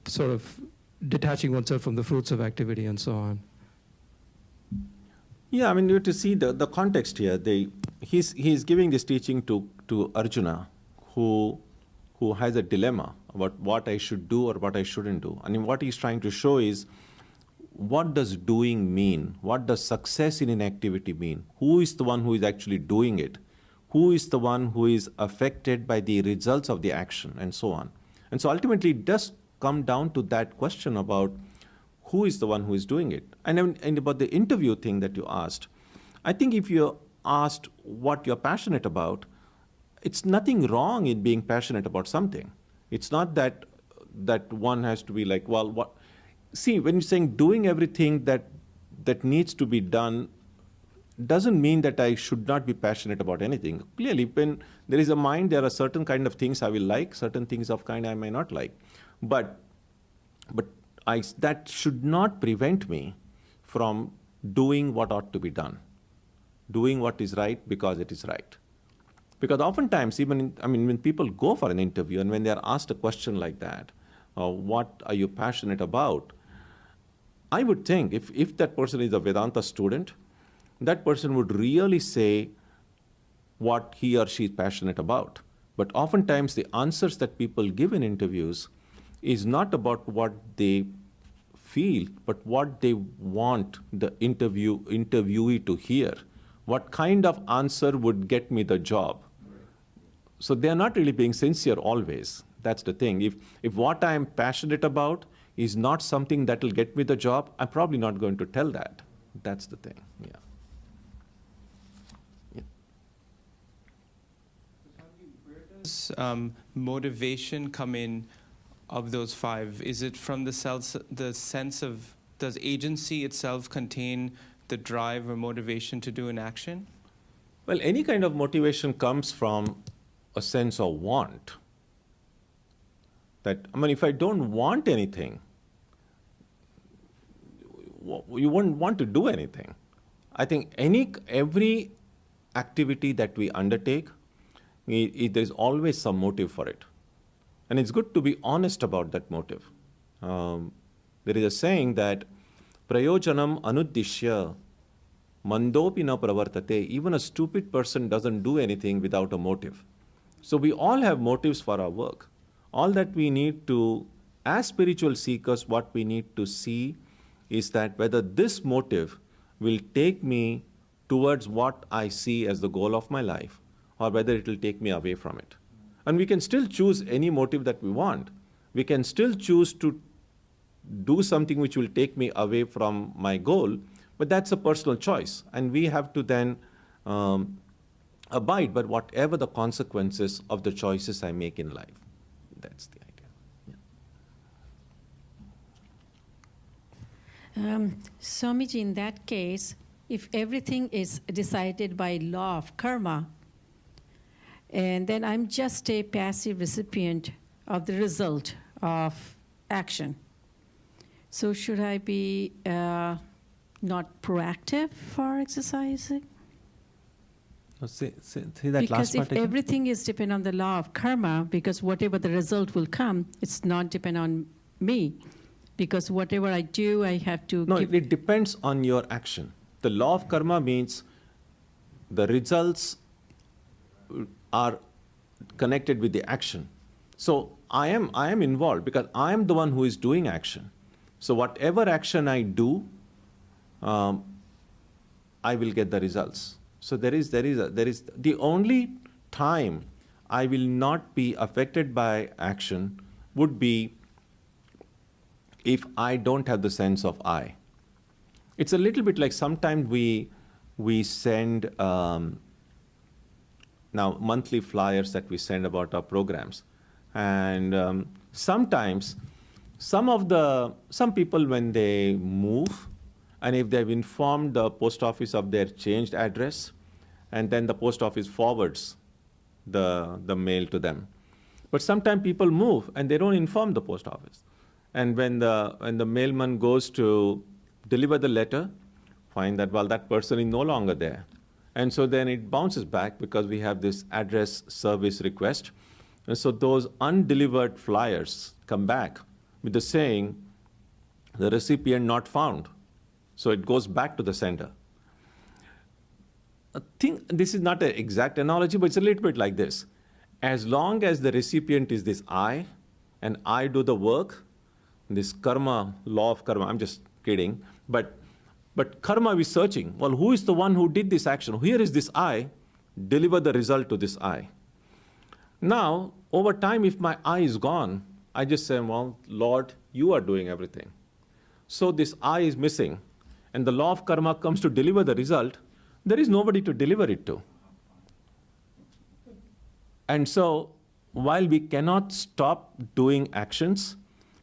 sort of detaching oneself from the fruits of activity and so on. Yeah, I mean, you have to see the context here. He's giving this teaching to Arjuna, who has a dilemma about what I should do or what I shouldn't do. I mean, what he's trying to show is, what does doing mean? What does success in an activity mean? Who is the one who is actually doing it? Who is the one who is affected by the results of the action, and so on? And so ultimately it does come down to that question about who is the one who is doing it. And about the interview thing that you asked, I think if you're asked what you're passionate about, it's nothing wrong in being passionate about something. It's not that one has to be like, well, what? See, when you're saying doing everything that needs to be done, doesn't mean that I should not be passionate about anything. Clearly, when there is a mind, there are certain kind of things I will like, certain things of kind I may not like. But that should not prevent me from doing what ought to be done, doing what is right because it is right. Because oftentimes, when people go for an interview and when they are asked a question like that, what are you passionate about? I would think if that person is a Vedanta student, that person would really say what he or she is passionate about. But oftentimes the answers that people give in interviews is not about what they feel, but what they want the interviewee to hear. What kind of answer would get me the job? So they are not really being sincere always. That's the thing. If what I am passionate about is not something that will get me the job, I'm probably not going to tell that. That's the thing. Yeah. Where does motivation come in of those five? Is it from the sense of, does agency itself contain the drive or motivation to do an action? Well, any kind of motivation comes from a sense of want. That, I mean, if I don't want anything, you wouldn't want to do anything. I think every activity that we undertake, there's always some motive for it. And it's good to be honest about that motive. There is a saying that prayojanam anuddishya mandopi na pravartate. Even a stupid person doesn't do anything without a motive. So we all have motives for our work. All that we need to, as spiritual seekers, what we need to see is that whether this motive will take me towards what I see as the goal of my life, or whether it will take me away from it. And we can still choose any motive that we want. We can still choose to do something which will take me away from my goal, but that's a personal choice. And we have to then abide by whatever the consequences of the choices I make in life. That's the idea. Swamiji, in that case, if everything is decided by law of karma, and then I'm just a passive recipient of the result of action, so should I be not proactive for exercising? Say that because last part if again. everything is dependent on the law of karma, because whatever the result will come, it's not dependent on me. Because whatever I do, I have to No, give. it depends on your action. The law of karma means the results are connected with the action. So I am involved because I am the one who is doing action. So whatever action I do, I will get the results. So there is the only time I will not be affected by action would be if I don't have the sense of I. It's a little bit like sometimes we send now monthly flyers that we send about our programs, and sometimes some people when they move, and if they've informed the post office of their changed address, and then the post office forwards the mail to them. But sometimes people move and they don't inform the post office. And when the mailman goes to deliver the letter, find that, well, that person is no longer there. And so then it bounces back because we have this address service request. And so those undelivered flyers come back with the saying, the recipient not found. So it goes back to the sender. I think this is not an exact analogy, but it's a little bit like this. As long as the recipient is this I, and I do the work, this karma, law of karma, I'm just kidding, but karma is searching. Well, who is the one who did this action? Here is this I, deliver the result to this I. Now, over time, if my I is gone, I just say, well, Lord, you are doing everything. So this I is missing, and the law of karma comes to deliver the result, there is nobody to deliver it to. And so, while we cannot stop doing actions,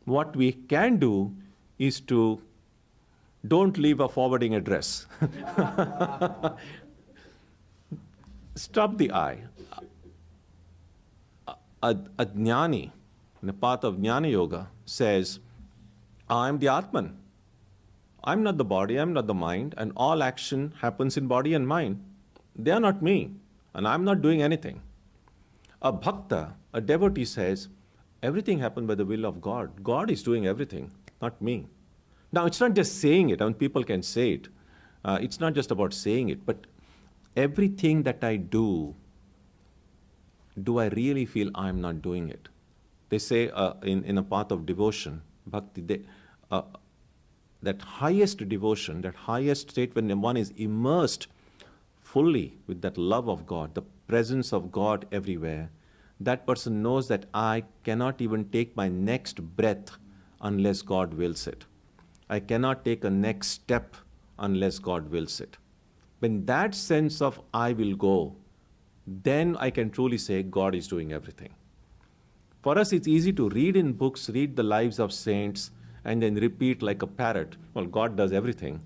what we can do is to don't leave a forwarding address. Stop the I. A jnani, in the path of Jnana Yoga, says, I am the Atman. I'm not the body, I'm not the mind, and all action happens in body and mind. They are not me, and I'm not doing anything. A bhakta, a devotee says, everything happened by the will of God. God is doing everything, not me. Now, it's not just saying it. I mean, people can say it. It's not just about saying it, but everything that I do I really feel I'm not doing it? They say in a path of devotion, bhakti, that highest devotion, that highest state when one is immersed fully with that love of God, the presence of God everywhere, that person knows that I cannot even take my next breath unless God wills it. I cannot take a next step unless God wills it. When that sense of I will go, then I can truly say God is doing everything. For us, it's easy to read in books, read the lives of saints, and then repeat like a parrot, well, God does everything.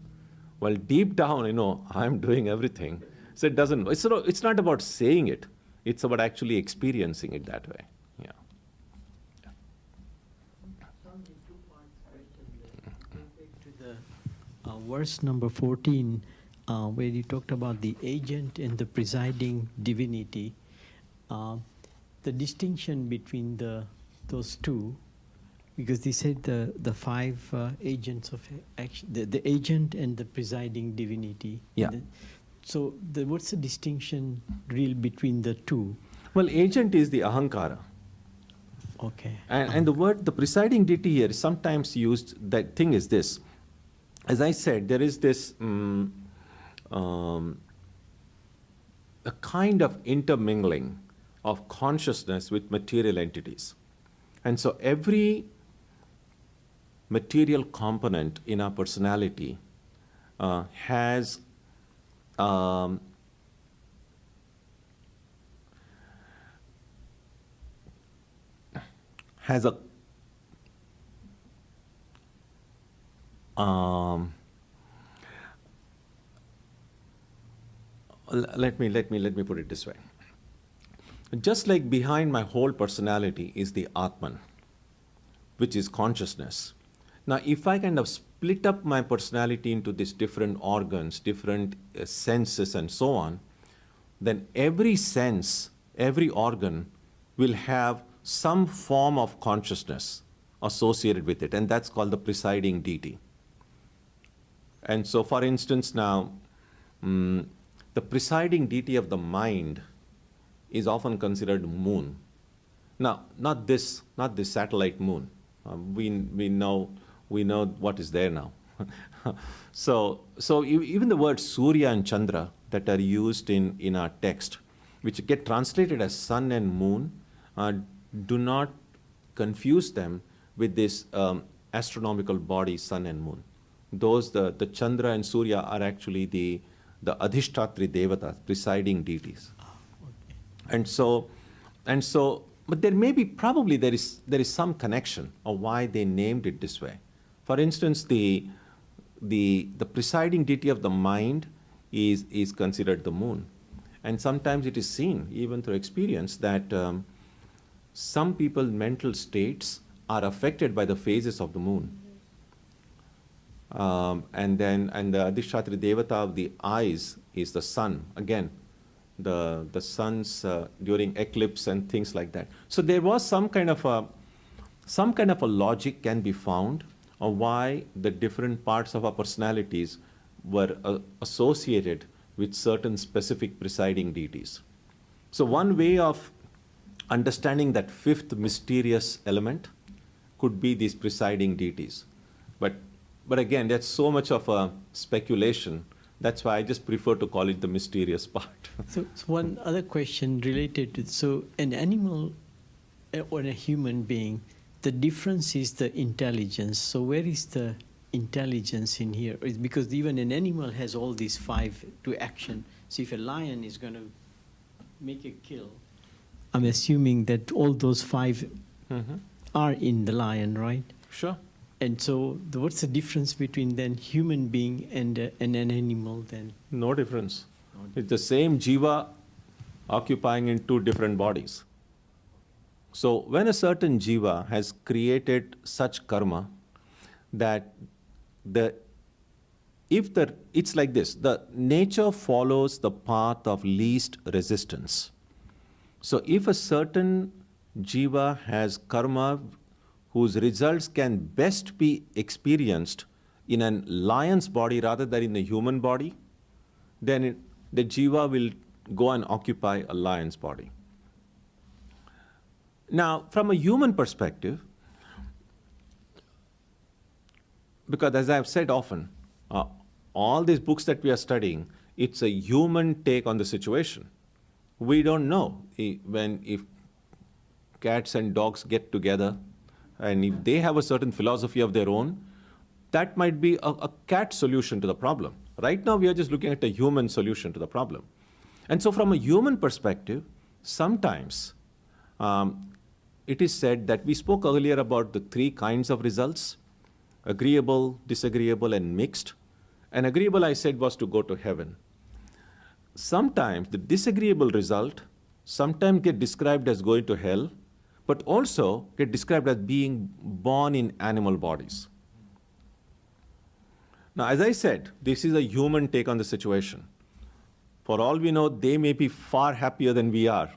Well, deep down, I'm doing everything. So it's not about saying it. It's about actually experiencing it that way. Yeah. To the verse number 14, where you talked about the agent and the presiding divinity, the distinction between those two, because they said the five agents of action, the agent and the presiding divinity. Yeah. So what's the distinction real between the two? Well, agent is the ahankara. Okay. And the presiding deity here is sometimes used, that thing is this. As I said, there is this a kind of intermingling of consciousness with material entities. And so every material component in our personality has a let me put it this way. Just like behind my whole personality is the Atman, which is consciousness. Now, if I kind of split up my personality into these different organs, different senses, and so on, then every sense, every organ will have some form of consciousness associated with it, and that's called the presiding deity. And so, for instance, now, the presiding deity of the mind is often considered moon. Now, not this satellite moon. We know what is there now. So even the words Surya and Chandra that are used in our text, which get translated as sun and moon, do not confuse them with this astronomical body, sun and moon. Those, the Chandra and Surya are actually the Adhishtatri Devatas, presiding deities. And so, but there may be, probably there is some connection of why they named it this way. For instance, the presiding deity of the mind is considered the moon. And sometimes it is seen, even through experience, that some people's mental states are affected by the phases of the moon. And the Adhishtatri Devata of the eyes is the sun. Again, the sun's during eclipse and things like that. So there was some kind of a logic can be found of why the different parts of our personalities were associated with certain specific presiding deities. So one way of understanding that fifth mysterious element could be these presiding deities. But again, that's so much of a speculation. That's why I just prefer to call it the mysterious part. So one other question related to, so an animal or a human being, the difference is the intelligence. So where is the intelligence in here? It's because even an animal has all these five to action. So if a lion is going to make a kill, I'm assuming that all those five are in the lion, right? Sure. And so what's the difference between then human being and an animal then? No difference. It's the same jiva occupying in two different bodies. So when a certain jiva has created such karma that it's like this, the nature follows the path of least resistance. So if a certain jiva has karma whose results can best be experienced in a lion's body rather than in a human body, then the jiva will go and occupy a lion's body. Now, from a human perspective, because as I've said often, all these books that we are studying, it's a human take on the situation. We don't know if cats and dogs get together, and if they have a certain philosophy of their own, that might be a cat solution to the problem. Right now, we are just looking at a human solution to the problem. And so from a human perspective, sometimes it is said that we spoke earlier about the three kinds of results: agreeable, disagreeable, and mixed. An agreeable, I said, was to go to heaven. Sometimes the disagreeable result sometimes get described as going to hell, but also get described as being born in animal bodies. Now, as I said, this is a human take on the situation. For all we know, they may be far happier than we are.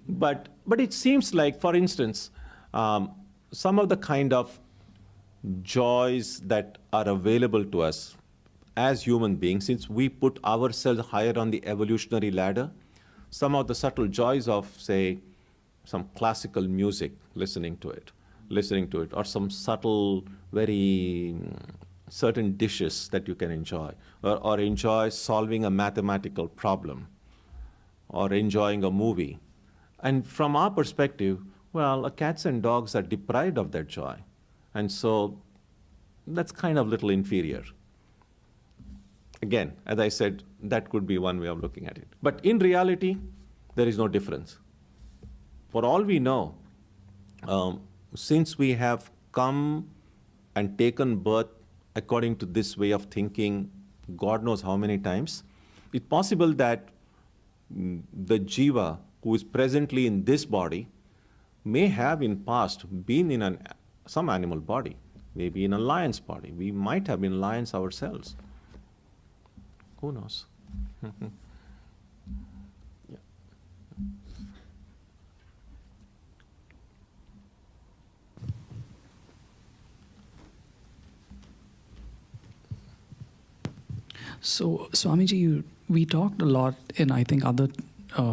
But it seems like, for instance, some of the kind of joys that are available to us as human beings, since we put ourselves higher on the evolutionary ladder, some of the subtle joys of, say, some classical music, listening to it, or some subtle, very certain dishes that you can enjoy, or enjoy solving a mathematical problem, or enjoying a movie. And from our perspective, well, cats and dogs are deprived of that joy. And so that's kind of little inferior. Again, as I said, that could be one way of looking at it. But in reality, there is no difference. For all we know, since we have come and taken birth according to this way of thinking, God knows how many times, it's possible that the jiva who is presently in this body may have in past been in some animal body, maybe in a lion's body. We might have been lions ourselves. Who knows? Yeah. So, Swamiji, we talked a lot in, I think, other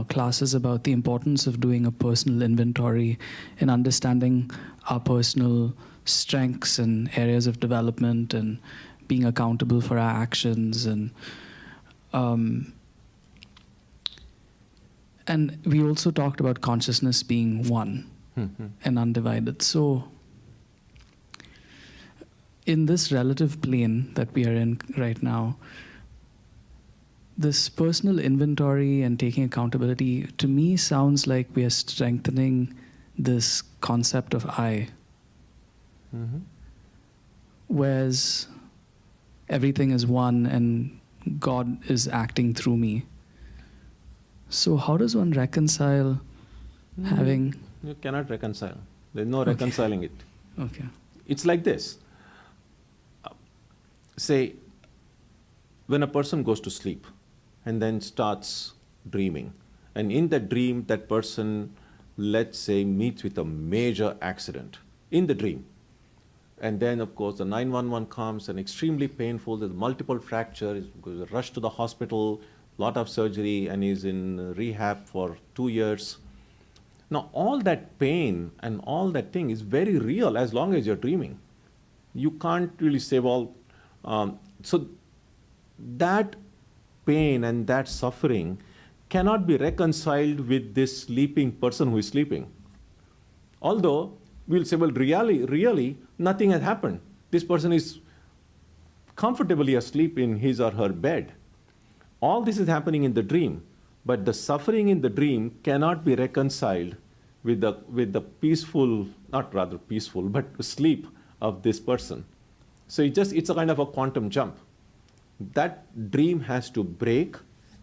classes about the importance of doing a personal inventory and understanding our personal strengths and areas of development and being accountable for our actions. And we also talked about consciousness being one and undivided. So in this relative plane that we are in right now, this personal inventory and taking accountability, to me, sounds like we are strengthening this concept of I. Whereas everything is one and God is acting through me. So how does one reconcile having... You cannot reconcile. There's no reconciling it. Okay. It's like this. Say, when a person goes to sleep and then starts dreaming, and in that dream, that person, let's say, meets with a major accident in the dream. And then, of course, the 911 comes and extremely painful. There's multiple fractures, goes rushed to the hospital, lot of surgery, and is in rehab for 2 years. Now, all that pain and all that thing is very real as long as you're dreaming. You can't really say, well, so that pain and that suffering cannot be reconciled with this sleeping person who is sleeping. Although, we'll say, well, really, nothing has happened. This person is comfortably asleep in his or her bed. All this is happening in the dream, but the suffering in the dream cannot be reconciled with the peaceful, not rather peaceful, but sleep of this person. So it's a kind of a quantum jump. That dream has to break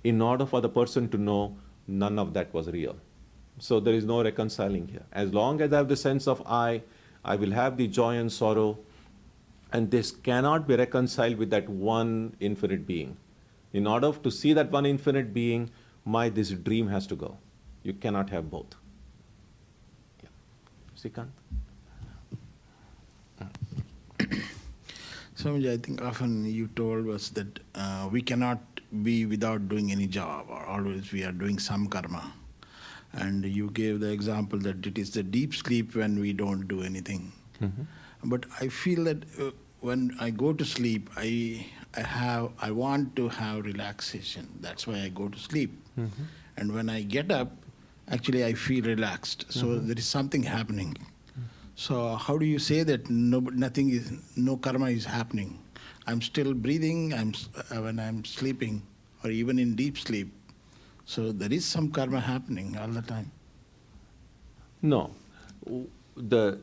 in order for the person to know none of that was real. So there is no reconciling here. As long as I have the sense of I will have the joy and sorrow, and this cannot be reconciled with that one infinite being. In order to see that one infinite being, this dream has to go. You cannot have both. Yeah. Srikant? Swamiji, I think often you told us that we cannot be without doing any job, or always we are doing some karma. And you gave the example that it is the deep sleep when we don't do anything. But I feel that when I go to sleep, I want to have relaxation. That's why I go to sleep. And when I get up, actually I feel relaxed. So there is something happening. So how do you say that no karma is happening? I'm still breathing when I'm sleeping, or even in deep sleep. So there is some karma happening all the time. No. The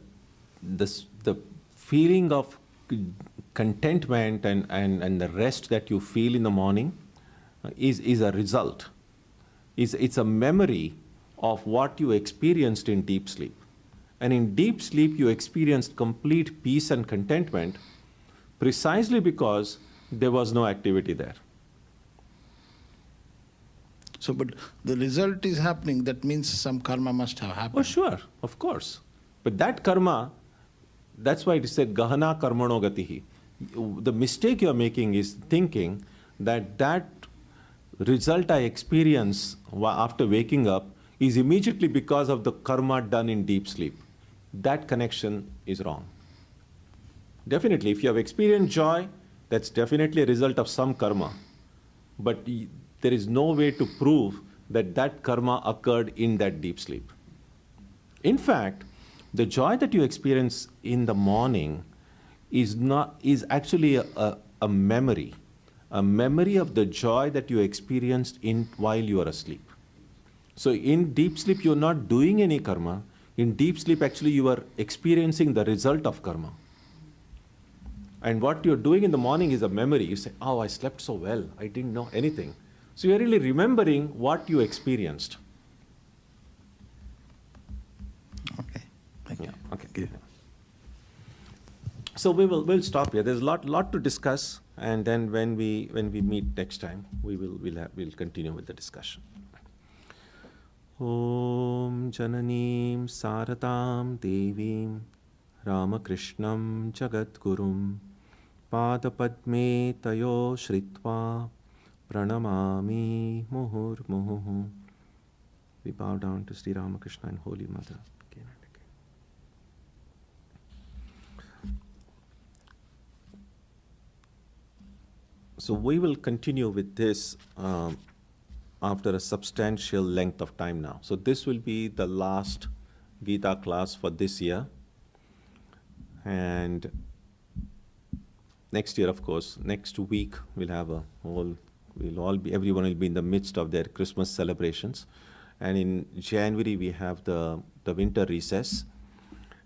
feeling of contentment and the rest that you feel in the morning is a result. It's a memory of what you experienced in deep sleep. And in deep sleep, you experienced complete peace and contentment precisely because there was no activity there. So, but the result is happening, that means some karma must have happened. Oh, sure, of course. But that karma, that's why it is said, Gahana karmano gatihi. The mistake you're making is thinking that that result I experience after waking up is immediately because of the karma done in deep sleep. That connection is wrong. Definitely, if you have experienced joy, that's definitely a result of some karma. But there is no way to prove that that karma occurred in that deep sleep. In fact, the joy that you experience in the morning is actually a memory of the joy that you experienced while you are asleep. So in deep sleep, you're not doing any karma. In deep sleep, actually, you are experiencing the result of karma. And what you're doing in the morning is a memory. You say, oh, I slept so well. I didn't know anything. So you're really remembering what you experienced. Okay. Thank you. Yeah. Okay. So we'll stop here. There's a lot to discuss, and then when we meet next time, we'll continue with the discussion. Om Jananim Saratam Devim Ramakrishnam Jagadgurum Padapadme Tayo Shritva Pranamami Muhur Muhu. We bow down to Sri Ramakrishna and Holy Mother. Again and again. So we will continue with this after a substantial length of time now. So this will be the last Gita class for this year. And next year, of course, next week, everyone will be in the midst of their Christmas celebrations. And in January, we have the winter recess.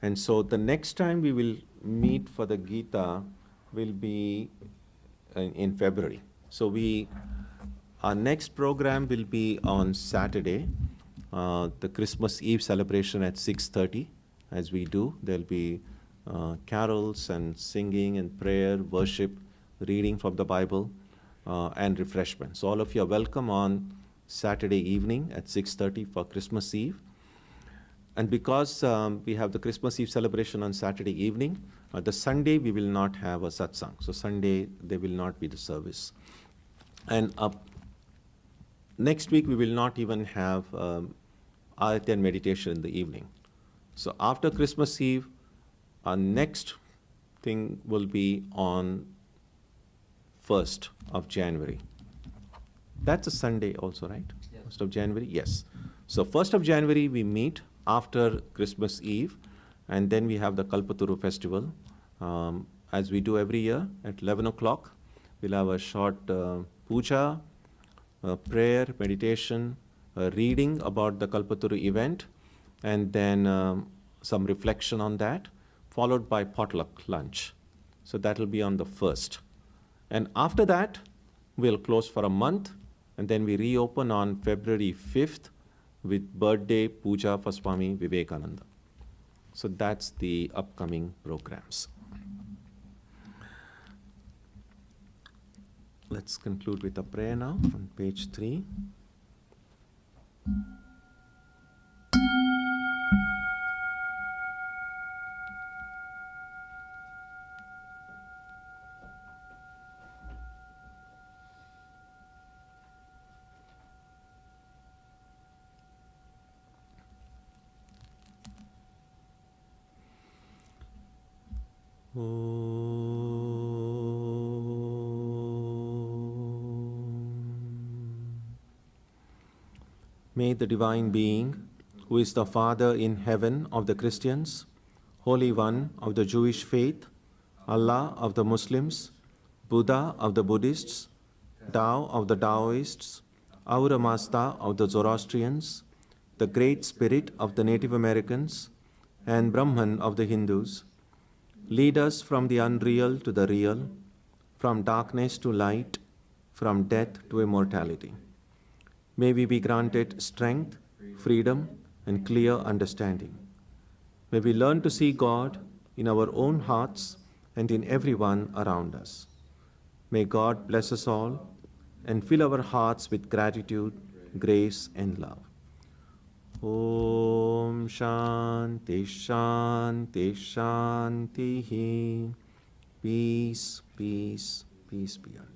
And so the next time we will meet for the Gita will be in February. So our next program will be on Saturday, the Christmas Eve celebration at 6:30. As we do, there'll be carols and singing and prayer, worship, reading from the Bible, and refreshment. So all of you are welcome on Saturday evening at 6:30 for Christmas Eve. And because we have the Christmas Eve celebration on Saturday evening, the Sunday we will not have a satsang. So Sunday there will not be the service. And next week we will not even have Advaita and meditation in the evening. So after Christmas Eve, our next thing will be on 1st of January. That's a Sunday also, right? Yeah. 1st of January, yes. So 1st of January we meet after Christmas Eve, and then we have the Kalpataru festival. As we do every year at 11 o'clock, we'll have a short puja, prayer, meditation, reading about the Kalpataru event, and then some reflection on that, followed by potluck lunch. So that will be on the 1st. And after that, we'll close for a month, and then we reopen on February 5th with birthday puja for Swami Vivekananda. So that's the upcoming programs. Let's conclude with a prayer now on page 3. May the Divine Being, who is the Father in heaven of the Christians, Holy One of the Jewish faith, Allah of the Muslims, Buddha of the Buddhists, Tao of the Taoists, Ahura Mazda of the Zoroastrians, the Great Spirit of the Native Americans, and Brahman of the Hindus, Lead us from the unreal to the real, from darkness to light, from death to immortality. May we be granted strength, freedom, and clear understanding. May we learn to see God in our own hearts and in everyone around us. May God bless us all and fill our hearts with gratitude, grace, and love. Om Shanti Shanti Shanti. Peace, peace, peace be unto you.